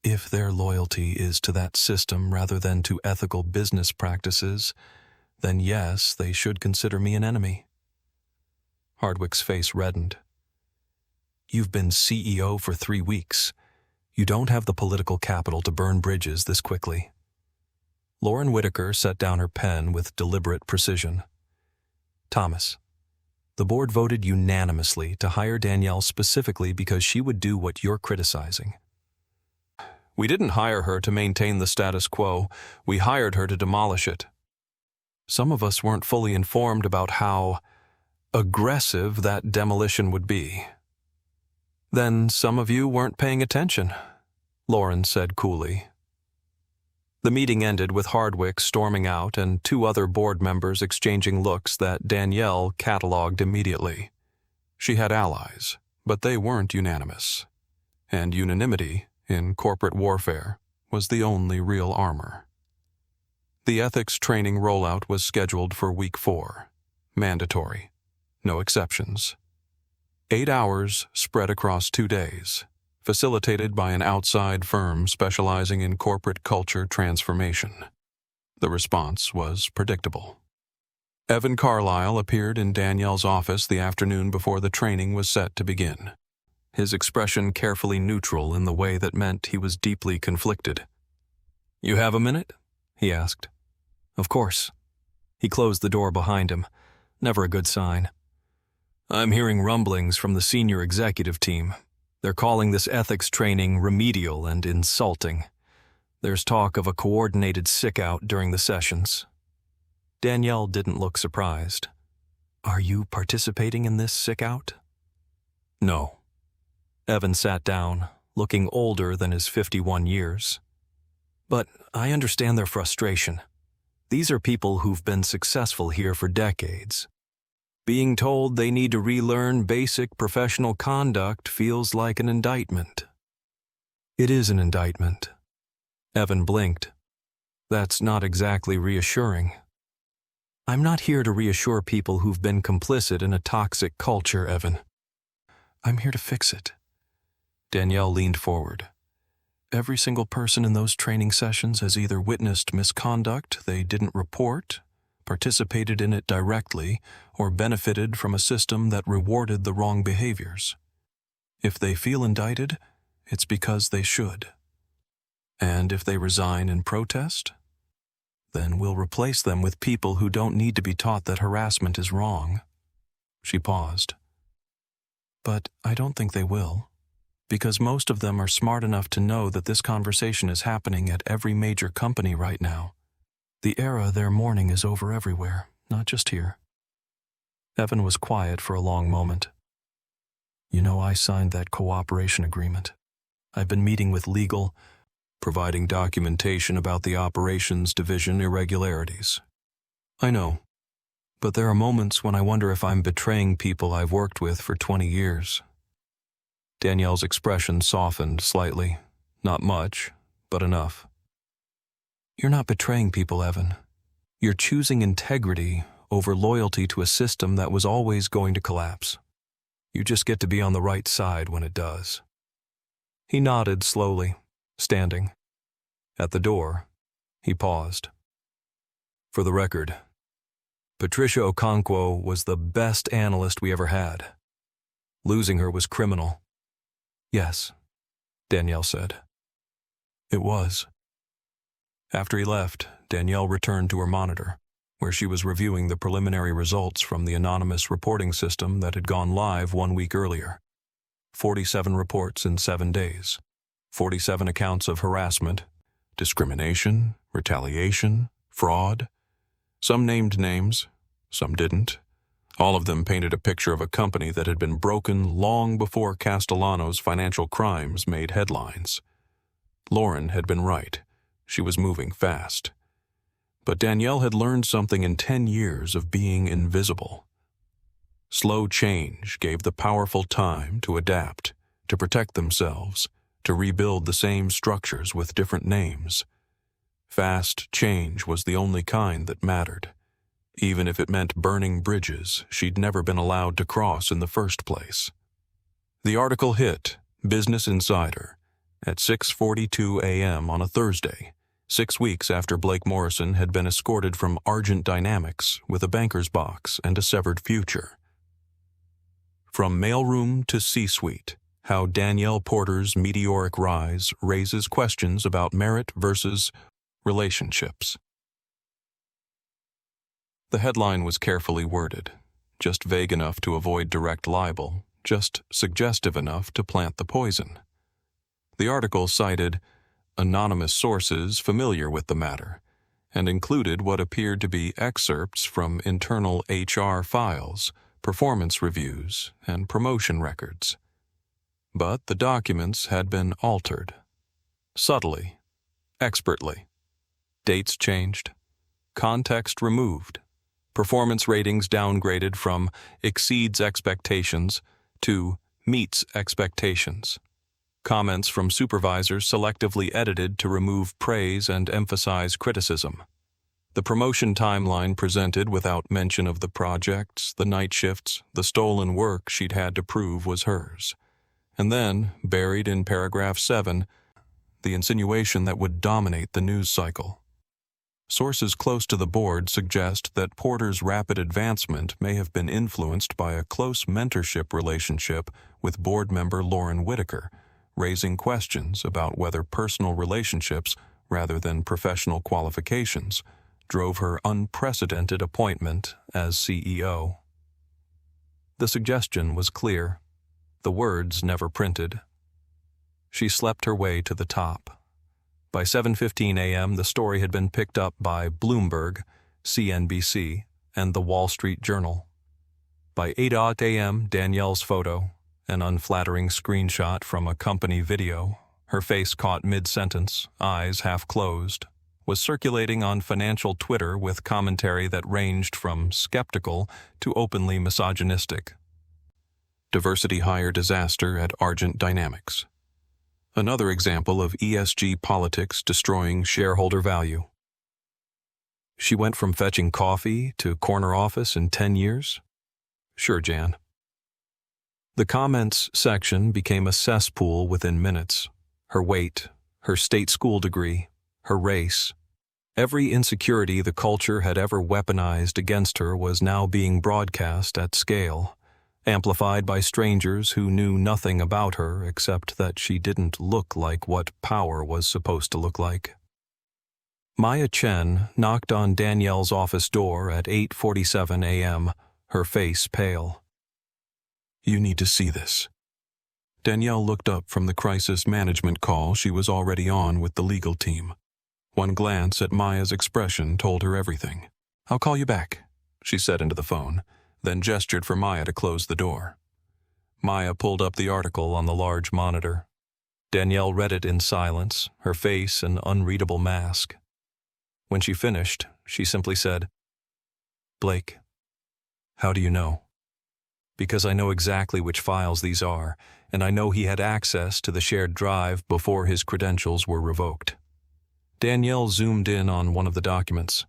If their loyalty is to that system rather than to ethical business practices, then yes, they should consider me an enemy. Hardwick's face reddened. You've been CEO for 3 weeks. You don't have the political capital to burn bridges this quickly. Lauren Whitaker set down her pen with deliberate precision. Thomas, the board voted unanimously to hire Danielle specifically because she would do what you're criticizing. We didn't hire her to maintain the status quo. We hired her to demolish it. Some of us weren't fully informed about how aggressive that demolition would be. Then some of you weren't paying attention, Lauren said coolly. The meeting ended with Hardwick storming out and 2 other board members exchanging looks that Danielle cataloged immediately. She had allies, but they weren't unanimous. And unanimity, in corporate warfare, was the only real armor. The ethics training rollout was scheduled for week 4. Mandatory. No exceptions. 8 hours spread across 2 days, facilitated by an outside firm specializing in corporate culture transformation. The response was predictable. Evan Carlisle appeared in Danielle's office the afternoon before the training was set to begin, his expression carefully neutral in the way that meant he was deeply conflicted. "You have a minute?" he asked. "Of course." He closed the door behind him, never a good sign. "I'm hearing rumblings from the senior executive team. They're calling this ethics training remedial and insulting. There's talk of a coordinated sick-out during the sessions." Danielle didn't look surprised. "Are you participating in this sick-out?" "No." Evan sat down, looking older than his 51 years. "But I understand their frustration. These are people who've been successful here for decades. Being told they need to relearn basic professional conduct feels like an indictment." "It is an indictment." Evan blinked. "That's not exactly reassuring." "I'm not here to reassure people who've been complicit in a toxic culture, Evan. I'm here to fix it." Danielle leaned forward. "Every single person in those training sessions has either witnessed misconduct they didn't report, participated in it directly, or benefited from a system that rewarded the wrong behaviors. If they feel indicted, it's because they should. And if they resign in protest, then we'll replace them with people who don't need to be taught that harassment is wrong." She paused. "But I don't think they will, because most of them are smart enough to know that this conversation is happening at every major company right now. The era they're mourning is over everywhere, not just here. Evan was quiet for a long moment. You know, I signed that cooperation agreement. I've been meeting with legal, providing documentation about the operations division irregularities. I know, but there are moments when I wonder if I'm betraying people I've worked with for 20 years. Danielle's expression softened slightly. Not much, but enough. You're not betraying people, Evan. You're choosing integrity over loyalty to a system that was always going to collapse. You just get to be on the right side when it does. He nodded slowly, standing. At the door, he paused. For the record, Patricia Okonkwo was the best analyst we ever had. Losing her was criminal. Yes, Danielle said. It was. After he left, Danielle returned to her monitor, where she was reviewing the preliminary results from the anonymous reporting system that had gone live 1 week earlier. 47 reports in 7 days. 47 accounts of harassment, discrimination, retaliation, fraud. Some named names, some didn't. All of them painted a picture of a company that had been broken long before Castellano's financial crimes made headlines. Lauren had been right. She was moving fast. But Danielle had learned something in 10 years of being invisible. Slow change gave the powerful time to adapt, to protect themselves, to rebuild the same structures with different names. Fast change was the only kind that mattered, even if it meant burning bridges she'd never been allowed to cross in the first place. The article hit Business Insider at 6:42 a.m. on a Thursday, 6 weeks after Blake Morrison had been escorted from Argent Dynamics with a banker's box and a severed future. From mailroom to C-suite, how Danielle Porter's meteoric rise raises questions about merit versus relationships. The headline was carefully worded, just vague enough to avoid direct libel, just suggestive enough to plant the poison. The article cited anonymous sources familiar with the matter, and included what appeared to be excerpts from internal HR files, performance reviews, and promotion records. But the documents had been altered. Subtly, expertly. Dates changed, context removed, performance ratings downgraded from exceeds expectations to meets expectations. Comments from supervisors selectively edited to remove praise and emphasize criticism. The promotion timeline presented without mention of the projects, the night shifts, the stolen work she'd had to prove was hers. And then, buried in paragraph 7, the insinuation that would dominate the news cycle. Sources close to the board suggest that Porter's rapid advancement may have been influenced by a close mentorship relationship with board member Lauren Whitaker, raising questions about whether personal relationships, rather than professional qualifications, drove her unprecedented appointment as CEO. The suggestion was clear, the words never printed. She slept her way to the top. By 7:15 a.m., the story had been picked up by Bloomberg, CNBC, and the Wall Street Journal. By 8:00 a.m., Danielle's photo, an unflattering screenshot from a company video, her face caught mid-sentence, eyes half closed, was circulating on financial Twitter with commentary that ranged from skeptical to openly misogynistic. Diversity hire disaster at Argent Dynamics. Another example of ESG politics destroying shareholder value. She went from fetching coffee to corner office in 10 years? Sure, Jan. The comments section became a cesspool within minutes. Her weight, her state school degree, her race. Every insecurity the culture had ever weaponized against her was now being broadcast at scale, amplified by strangers who knew nothing about her except that she didn't look like what power was supposed to look like. Maya Chen knocked on Danielle's office door at 8:47 a.m., her face pale. You need to see this. Danielle looked up from the crisis management call she was already on with the legal team. One glance at Maya's expression told her everything. "I'll call you back," she said into the phone, then gestured for Maya to close the door. Maya pulled up the article on the large monitor. Danielle read it in silence, her face an unreadable mask. When she finished, she simply said, "Blake, how do you know?" "Because I know exactly which files these are, and I know he had access to the shared drive before his credentials were revoked." Danielle zoomed in on one of the documents.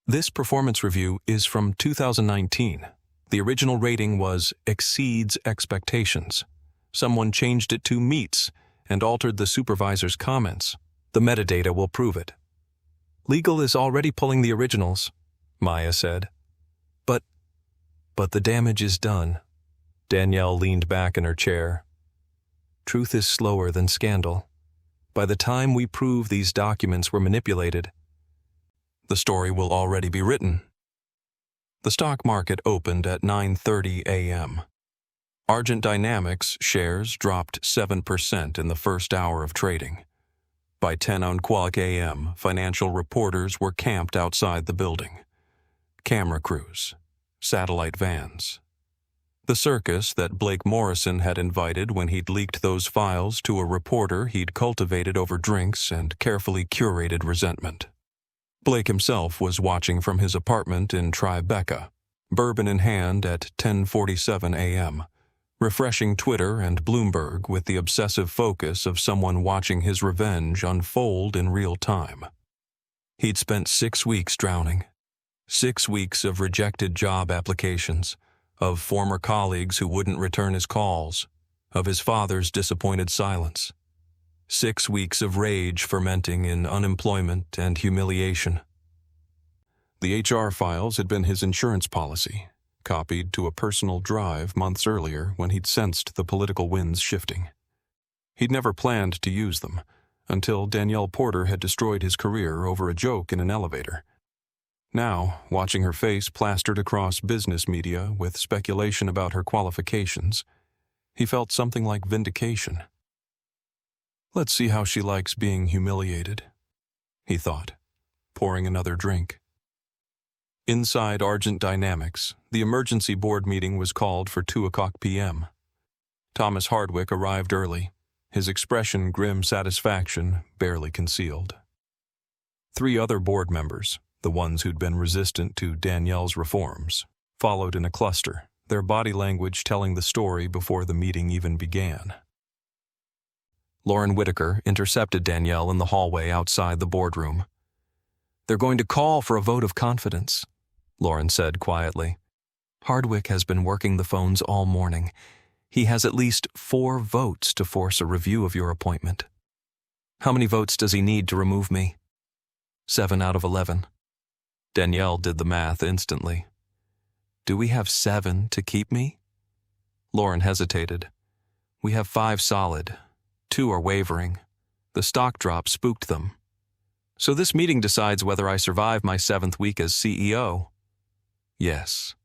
"This performance review is from 2019. The original rating was exceeds expectations. Someone changed it to meets and altered the supervisor's comments. The metadata will prove it." "Legal is already pulling the originals," Maya said. But the damage is done." Danielle leaned back in her chair. "Truth is slower than scandal. By the time we prove these documents were manipulated, the story will already be written." The stock market opened at 9:30 a.m. Argent Dynamics shares dropped 7% in the first hour of trading. By 10:00 a.m., financial reporters were camped outside the building. Camera crews, satellite vans. The circus that Blake Morrison had invited when he'd leaked those files to a reporter he'd cultivated over drinks and carefully curated resentment. Blake himself was watching from his apartment in Tribeca, bourbon in hand at 10:47 a.m., refreshing Twitter and Bloomberg with the obsessive focus of someone watching his revenge unfold in real time. He'd spent 6 weeks drowning. 6 weeks of rejected job applications, of former colleagues who wouldn't return his calls, of his father's disappointed silence. 6 weeks of rage fermenting in unemployment and humiliation. The HR files had been his insurance policy, copied to a personal drive months earlier when he'd sensed the political winds shifting. He'd never planned to use them, until Danielle Porter had destroyed his career over a joke in an elevator. Now, watching her face plastered across business media with speculation about her qualifications, he felt something like vindication. "Let's see how she likes being humiliated," he thought, pouring another drink. Inside Argent Dynamics, the emergency board meeting was called for 2:00 p.m. Thomas Hardwick arrived early, his expression grim satisfaction barely concealed. 3 other board members, the ones who'd been resistant to Danielle's reforms, followed in a cluster, their body language telling the story before the meeting even began. Lauren Whitaker intercepted Danielle in the hallway outside the boardroom. "They're going to call for a vote of confidence," Lauren said quietly. "Hardwick has been working the phones all morning. He has at least 4 votes to force a review of your appointment." "How many votes does he need to remove me?" 7 out of 11. Danielle did the math instantly. "Do we have 7 to keep me?" Lauren hesitated. "We have 5 solid. 2 are wavering. The stock drop spooked them. So this meeting decides whether I survive my 7th week as CEO." "Yes."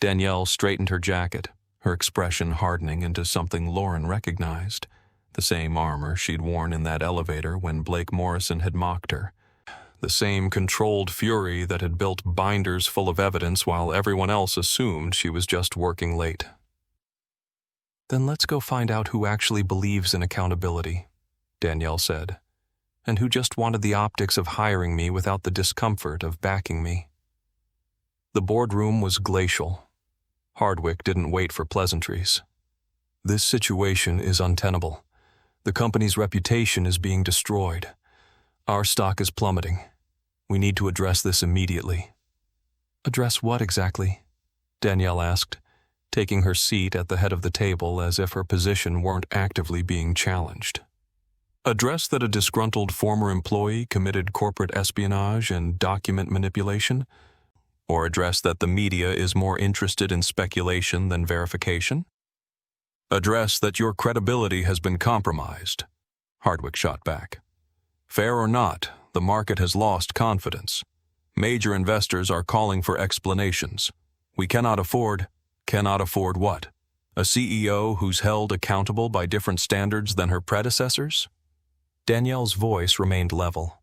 Danielle straightened her jacket, her expression hardening into something Lauren recognized, the same armor she'd worn in that elevator when Blake Morrison had mocked her. The same controlled fury that had built binders full of evidence while everyone else assumed she was just working late. "Then let's go find out who actually believes in accountability," Danielle said, "and who just wanted the optics of hiring me without the discomfort of backing me." The boardroom was glacial. Hardwick didn't wait for pleasantries. "This situation is untenable. The company's reputation is being destroyed. Our stock is plummeting. We need to address this immediately." "Address what exactly?" Danielle asked, taking her seat at the head of the table as if her position weren't actively being challenged. "Address that a disgruntled former employee committed corporate espionage and document manipulation? Or address that the media is more interested in speculation than verification? Address that your credibility has been compromised," Hardwick shot back. "Fair or not, the market has lost confidence. Major investors are calling for explanations. We cannot afford what? A CEO who's held accountable by different standards than her predecessors? Danielle's voice remained level.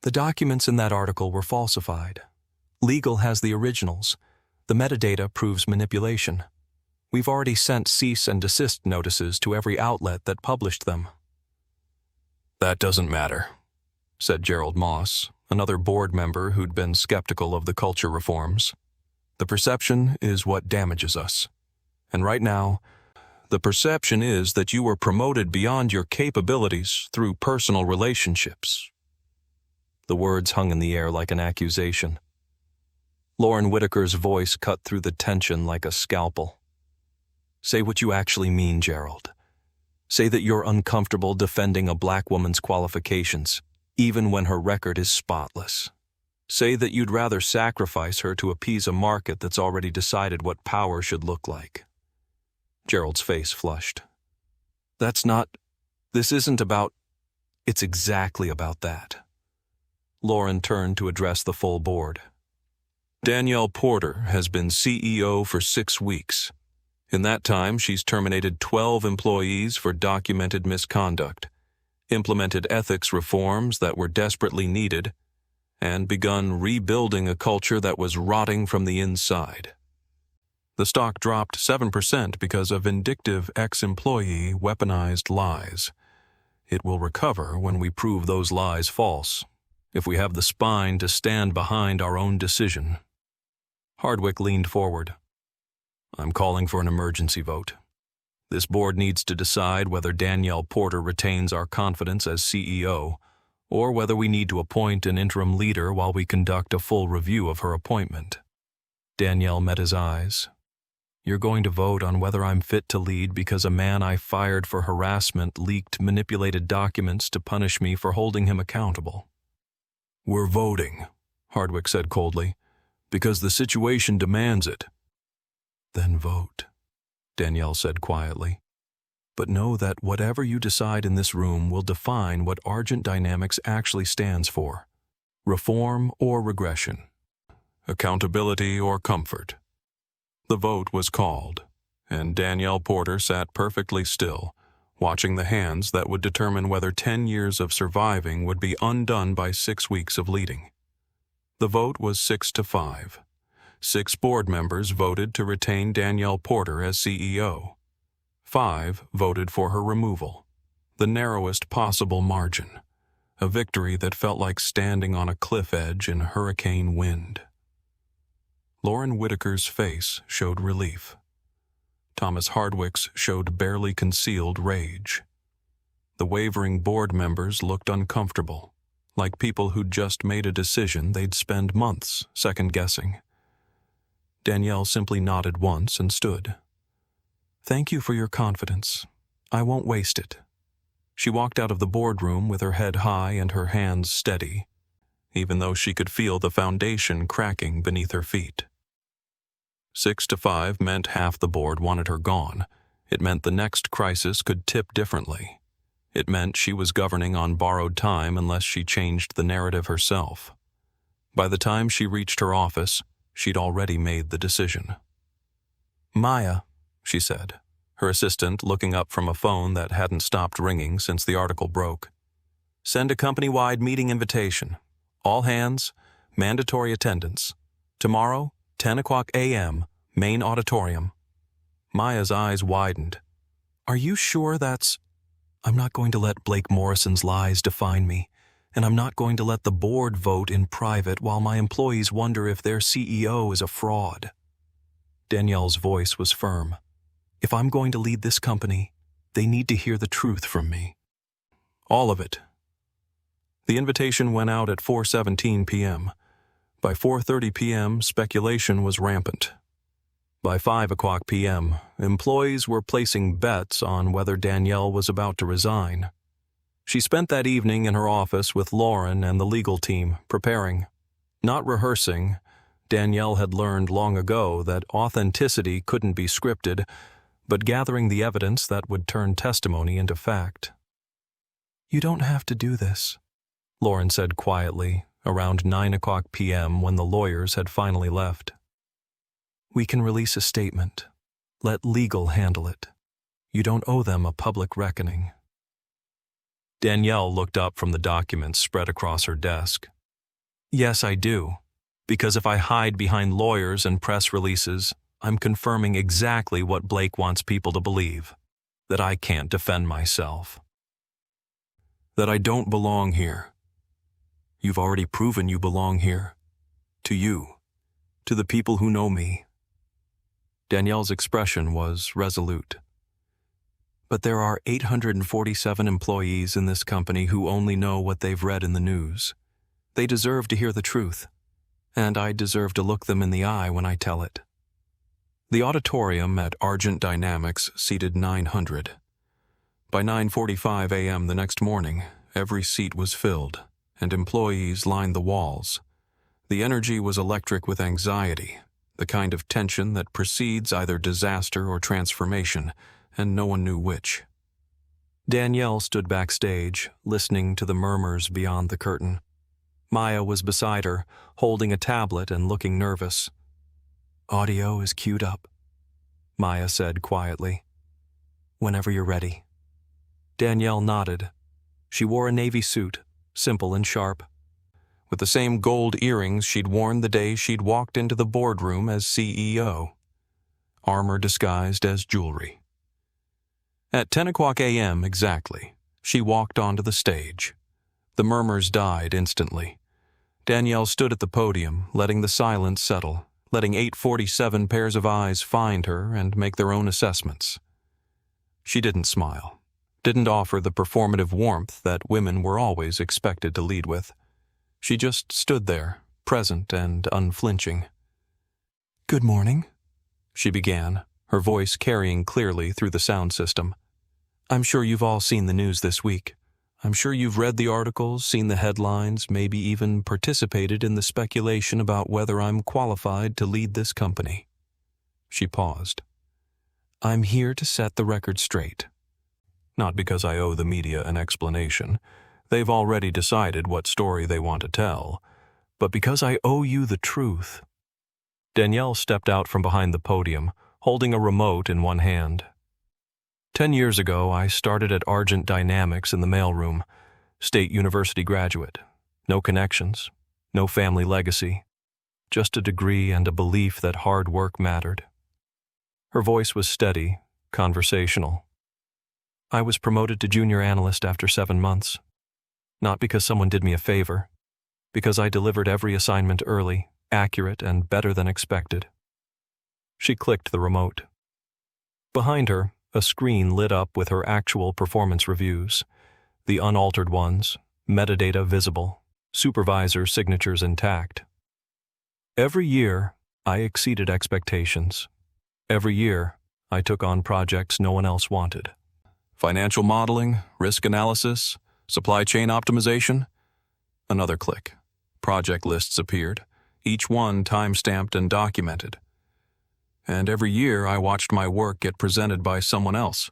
The documents in that article were falsified. Legal has the originals. The metadata proves manipulation. We've already sent cease and desist notices to every outlet that published them. That doesn't matter, said Gerald Moss, another board member who'd been skeptical of the culture reforms. The perception is what damages us. And right now, the perception is that you were promoted beyond your capabilities through personal relationships. The words hung in the air like an accusation. Lauren Whitaker's voice cut through the tension like a scalpel. Say what you actually mean, Gerald. Say that you're uncomfortable defending a black woman's qualifications, even when her record is spotless. Say that you'd rather sacrifice her to appease a market that's already decided what power should look like. Gerald's face flushed. This isn't about... It's exactly about that. Lauren turned to address the full board. Danielle Porter has been CEO for 6 weeks. In that time, she's terminated 12 employees for documented misconduct, implemented ethics reforms that were desperately needed, and begun rebuilding a culture that was rotting from the inside. The stock dropped 7% because a vindictive ex-employee weaponized lies. It will recover when we prove those lies false, if we have the spine to stand behind our own decision. Hardwick leaned forward. I'm calling for an emergency vote. This board needs to decide whether Danielle Porter retains our confidence as CEO, or whether we need to appoint an interim leader while we conduct a full review of her appointment. Danielle met his eyes. You're going to vote on whether I'm fit to lead because a man I fired for harassment leaked manipulated documents to punish me for holding him accountable. We're voting, Hardwick said coldly, because the situation demands it. Then vote, Danielle said quietly. But know that whatever you decide in this room will define what Argent Dynamics actually stands for. Reform or regression. Accountability or comfort. The vote was called, and Danielle Porter sat perfectly still, watching the hands that would determine whether 10 years of surviving would be undone by 6 weeks of leading. The vote was 6-5. 6 board members voted to retain Danielle Porter as CEO. 5 voted for her removal, the narrowest possible margin, a victory that felt like standing on a cliff edge in hurricane wind. Lauren Whitaker's face showed relief. Thomas Hardwick's showed barely concealed rage. The wavering board members looked uncomfortable, like people who'd just made a decision they'd spend months second-guessing. Danielle simply nodded once and stood. Thank you for your confidence. I won't waste it. She walked out of the boardroom with her head high and her hands steady, even though she could feel the foundation cracking beneath her feet. 6-5 meant half the board wanted her gone. It meant the next crisis could tip differently. It meant she was governing on borrowed time unless she changed the narrative herself. By the time she reached her office, she'd already made the decision. Maya, she said, her assistant looking up from a phone that hadn't stopped ringing since the article broke. Send a company-wide meeting invitation. All hands, mandatory attendance. Tomorrow, 10 o'clock a.m., main auditorium. Maya's eyes widened. Are you sure that's... I'm not going to let Blake Morrison's lies define me, and I'm not going to let the board vote in private while my employees wonder if their CEO is a fraud. Danielle's voice was firm. If I'm going to lead this company, they need to hear the truth from me. All of it. The invitation went out at 4:17 p.m. By 4:30 p.m., speculation was rampant. By 5 o'clock p.m., employees were placing bets on whether Danielle was about to resign. She spent that evening in her office with Lauren and the legal team, preparing. Not rehearsing, Danielle had learned long ago that authenticity couldn't be scripted, but gathering the evidence that would turn testimony into fact. You don't have to do this, Lauren said quietly, around 9 o'clock p.m. when the lawyers had finally left. We can release a statement. Let legal handle it. You don't owe them a public reckoning. Danielle looked up from the documents spread across her desk. Yes, I do. Because if I hide behind lawyers and press releases, I'm confirming exactly what Blake wants people to believe. That I can't defend myself. That I don't belong here. You've already proven you belong here. To you. To the people who know me. Danielle's expression was resolute. But there are 847 employees in this company who only know what they've read in the news. They deserve to hear the truth, and I deserve to look them in the eye when I tell it. The auditorium at Argent Dynamics seated 900. By 9:45 a.m. the next morning, every seat was filled, and employees lined the walls. The energy was electric with anxiety, the kind of tension that precedes either disaster or transformation, and no one knew which. Danielle stood backstage, listening to the murmurs beyond the curtain. Maya was beside her, holding a tablet and looking nervous. Audio is queued up, Maya said quietly. Whenever you're ready. Danielle nodded. She wore a navy suit, simple and sharp, with the same gold earrings she'd worn the day she'd walked into the boardroom as CEO. Armor disguised as jewelry. At 10 o'clock a.m. exactly, she walked onto the stage. The murmurs died instantly. Danielle stood at the podium, letting the silence settle, letting 847 pairs of eyes find her and make their own assessments. She didn't smile, didn't offer the performative warmth that women were always expected to lead with. She just stood there, present and unflinching. Good morning, she began, her voice carrying clearly through the sound system. I'm sure you've all seen the news this week. I'm sure you've read the articles, seen the headlines, maybe even participated in the speculation about whether I'm qualified to lead this company. She paused. I'm here to set the record straight. Not because I owe the media an explanation. They've already decided what story they want to tell. But because I owe you the truth. Danielle stepped out from behind the podium, holding a remote in one hand. 10 years ago, I started at Argent Dynamics in the mailroom. State University graduate. No connections. No family legacy. Just a degree and a belief that hard work mattered. Her voice was steady, conversational. I was promoted to junior analyst after 7 months. Not because someone did me a favor. Because I delivered every assignment early, accurate, and better than expected. She clicked the remote. Behind her, a screen lit up with her actual performance reviews, the unaltered ones, metadata visible, supervisor signatures intact. Every year, I exceeded expectations. Every year, I took on projects no one else wanted. Financial modeling, risk analysis, supply chain optimization. Another click. Project lists appeared, each one time-stamped and documented. And every year I watched my work get presented by someone else,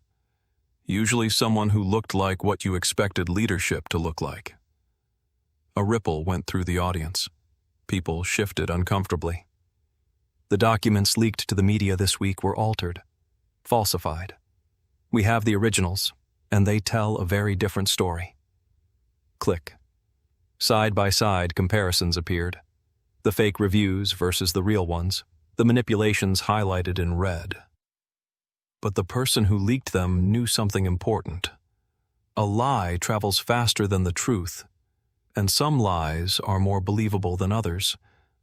usually someone who looked like what you expected leadership to look like. A ripple went through the audience. People shifted uncomfortably. The documents leaked to the media this week were altered, falsified. We have the originals, and they tell a very different story. Click. Side-by-side comparisons appeared. The fake reviews versus the real ones. The manipulations highlighted in red. But the person who leaked them knew something important. A lie travels faster than the truth, and some lies are more believable than others,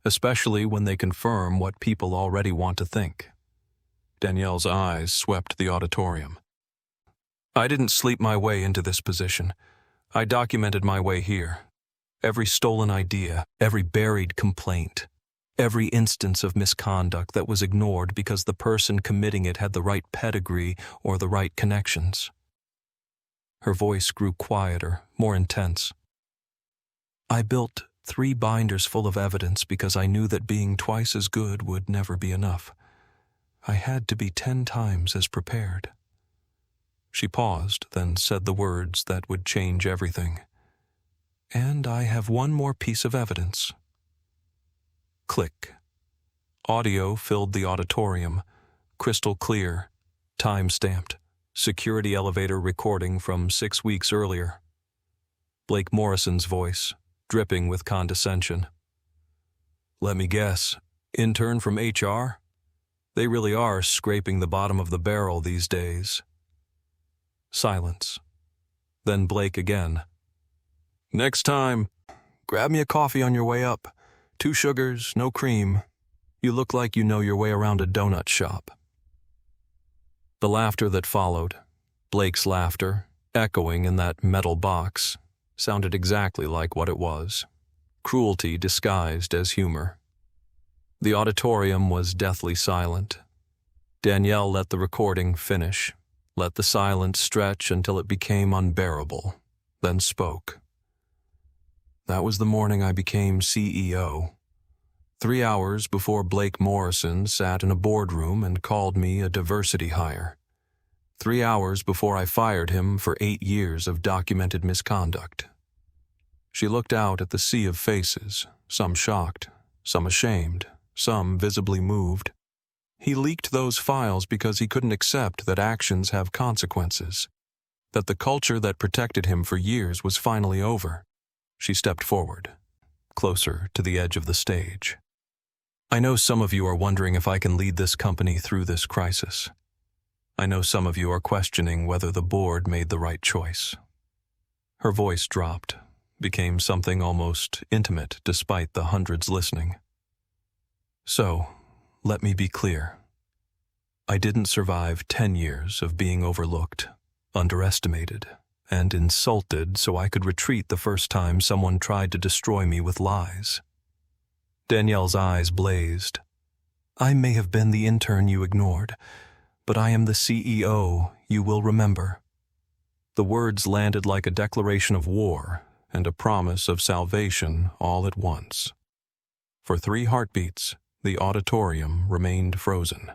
especially when they confirm what people already want to think. Danielle's eyes swept the auditorium. I didn't sleep my way into this position. I documented my way here. Every stolen idea, every buried complaint. Every instance of misconduct that was ignored because the person committing it had the right pedigree or the right connections. Her voice grew quieter, more intense. I built 3 binders full of evidence because I knew that being twice as good would never be enough. I had to be 10 times as prepared. She paused, then said the words that would change everything. And I have one more piece of evidence. Click. Audio filled the auditorium, crystal clear, time-stamped, security elevator recording from 6 weeks earlier. Blake Morrison's voice, dripping with condescension. "Let me guess, intern from HR? They really are scraping the bottom of the barrel these days." Silence. Then Blake again. "Next time, grab me a coffee on your way up. 2 sugars, no cream. You look like you know your way around a donut shop." The laughter that followed, Blake's laughter, echoing in that metal box, sounded exactly like what it was. Cruelty disguised as humor. The auditorium was deathly silent. Danielle let the recording finish, let the silence stretch until it became unbearable, then spoke. "That was the morning I became CEO. 3 hours before Blake Morrison sat in a boardroom and called me a diversity hire. 3 hours before I fired him for 8 years of documented misconduct." She looked out at the sea of faces, some shocked, some ashamed, some visibly moved. He leaked those files because he couldn't accept that actions have consequences, that the culture that protected him for years was finally over. She stepped forward, closer to the edge of the stage. "I know some of you are wondering if I can lead this company through this crisis. I know some of you are questioning whether the board made the right choice." Her voice dropped, became something almost intimate despite the hundreds listening. "So, let me be clear. I didn't survive 10 years of being overlooked, underestimated, and insulted so I could retreat the first time someone tried to destroy me with lies." Danielle's eyes blazed. "I may have been the intern you ignored, but I am the CEO you will remember." The words landed like a declaration of war and a promise of salvation all at once. For 3 heartbeats, the auditorium remained frozen.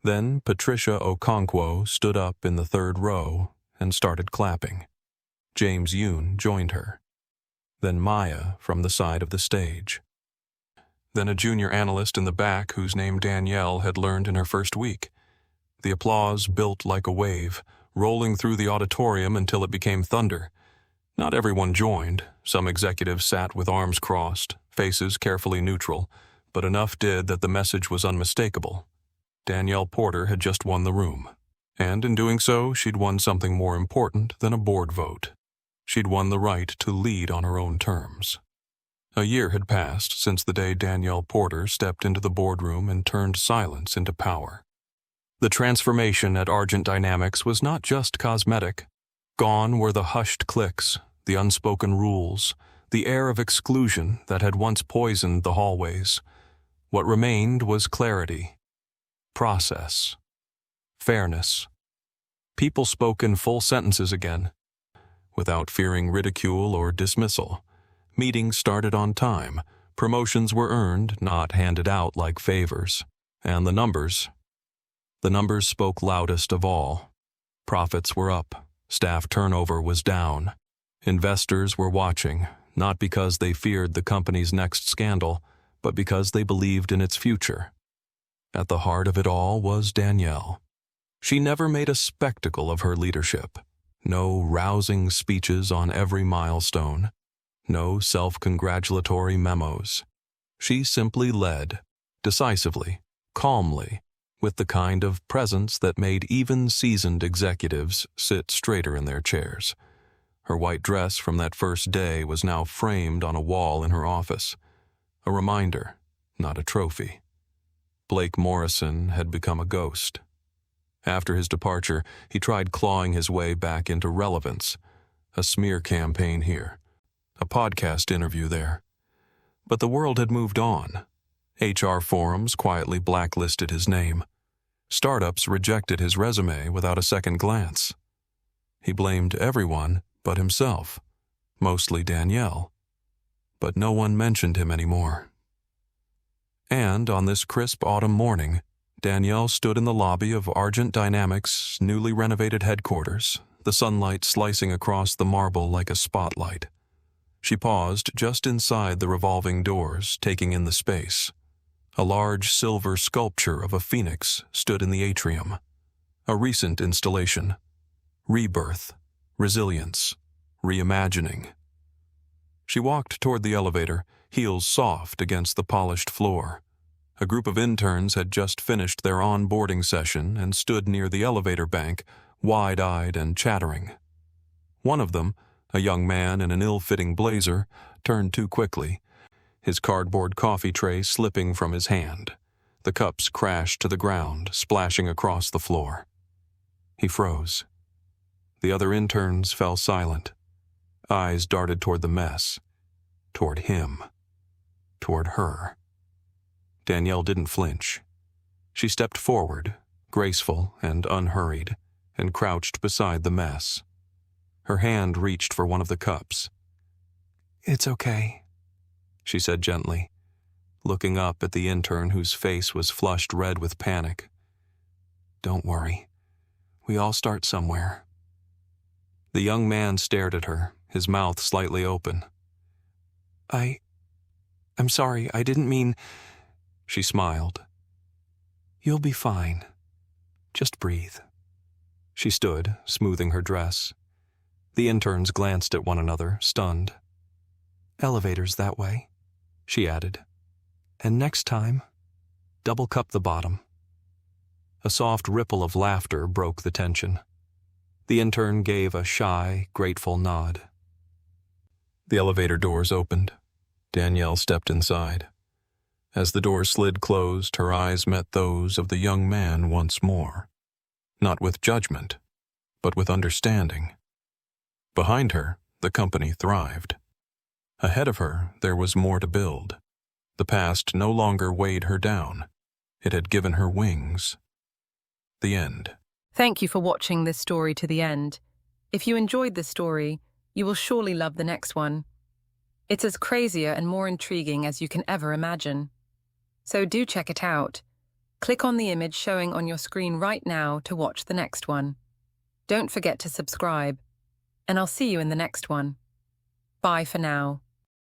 Then Patricia Okonkwo stood up in the 3rd row and started clapping. James Yoon joined her. Then Maya from the side of the stage. Then a junior analyst in the back whose name Danielle had learned in her first week. The applause built like a wave, rolling through the auditorium until it became thunder. Not everyone joined. Some executives sat with arms crossed, faces carefully neutral, but enough did that the message was unmistakable. Danielle Porter had just won the room. And in doing so, she'd won something more important than a board vote. She'd won the right to lead on her own terms. A year had passed since the day Danielle Porter stepped into the boardroom and turned silence into power. The transformation at Argent Dynamics was not just cosmetic. Gone were the hushed cliques, the unspoken rules, the air of exclusion that had once poisoned the hallways. What remained was clarity, process, fairness. People spoke in full sentences again, without fearing ridicule or dismissal. Meetings started on time. Promotions were earned, not handed out like favors. And the numbers spoke loudest of all. Profits were up. Staff turnover was down. Investors were watching, not because they feared the company's next scandal, but because they believed in its future. At the heart of it all was Danielle. She never made a spectacle of her leadership. No rousing speeches on every milestone. No self-congratulatory memos. She simply led, decisively, calmly, with the kind of presence that made even seasoned executives sit straighter in their chairs. Her white dress from that first day was now framed on a wall in her office. A reminder, not a trophy. Blake Morrison had become a ghost. After his departure, he tried clawing his way back into relevance. A smear campaign here. A podcast interview there. But the world had moved on. HR forums quietly blacklisted his name. Startups rejected his resume without a second glance. He blamed everyone but himself, mostly Danielle. But no one mentioned him anymore. And on this crisp autumn morning, Danielle stood in the lobby of Argent Dynamics' newly renovated headquarters, the sunlight slicing across the marble like a spotlight. She paused just inside the revolving doors, taking in the space. A large silver sculpture of a phoenix stood in the atrium. A recent installation. Rebirth, resilience, reimagining. She walked toward the elevator, heels soft against the polished floor. A group of interns had just finished their onboarding session and stood near the elevator bank, wide-eyed and chattering. One of them, a young man in an ill-fitting blazer, turned too quickly, his cardboard coffee tray slipping from his hand. The cups crashed to the ground, splashing across the floor. He froze. The other interns fell silent. Eyes darted toward the mess, toward him, toward her. Danielle didn't flinch. She stepped forward, graceful and unhurried, and crouched beside the mess. Her hand reached for one of the cups. "It's okay," she said gently, looking up at the intern whose face was flushed red with panic. "Don't worry. We all start somewhere." The young man stared at her, his mouth slightly open. I'm sorry, I didn't mean..." She smiled. "You'll be fine. Just breathe." She stood, smoothing her dress. The interns glanced at one another, stunned. "Elevators that way," she added. "And next time, double cup the bottom." A soft ripple of laughter broke the tension. The intern gave a shy, grateful nod. The elevator doors opened. Danielle stepped inside. As the door slid closed, her eyes met those of the young man once more. Not with judgment, but with understanding. Behind her, the company thrived. Ahead of her, there was more to build. The past no longer weighed her down. It had given her wings. The end. Thank you for watching this story to the end. If you enjoyed this story, you will surely love the next one. It's as crazier and more intriguing as you can ever imagine. So do check it out. Click on the image showing on your screen right now to watch the next one. Don't forget to subscribe, and I'll see you in the next one. Bye for now.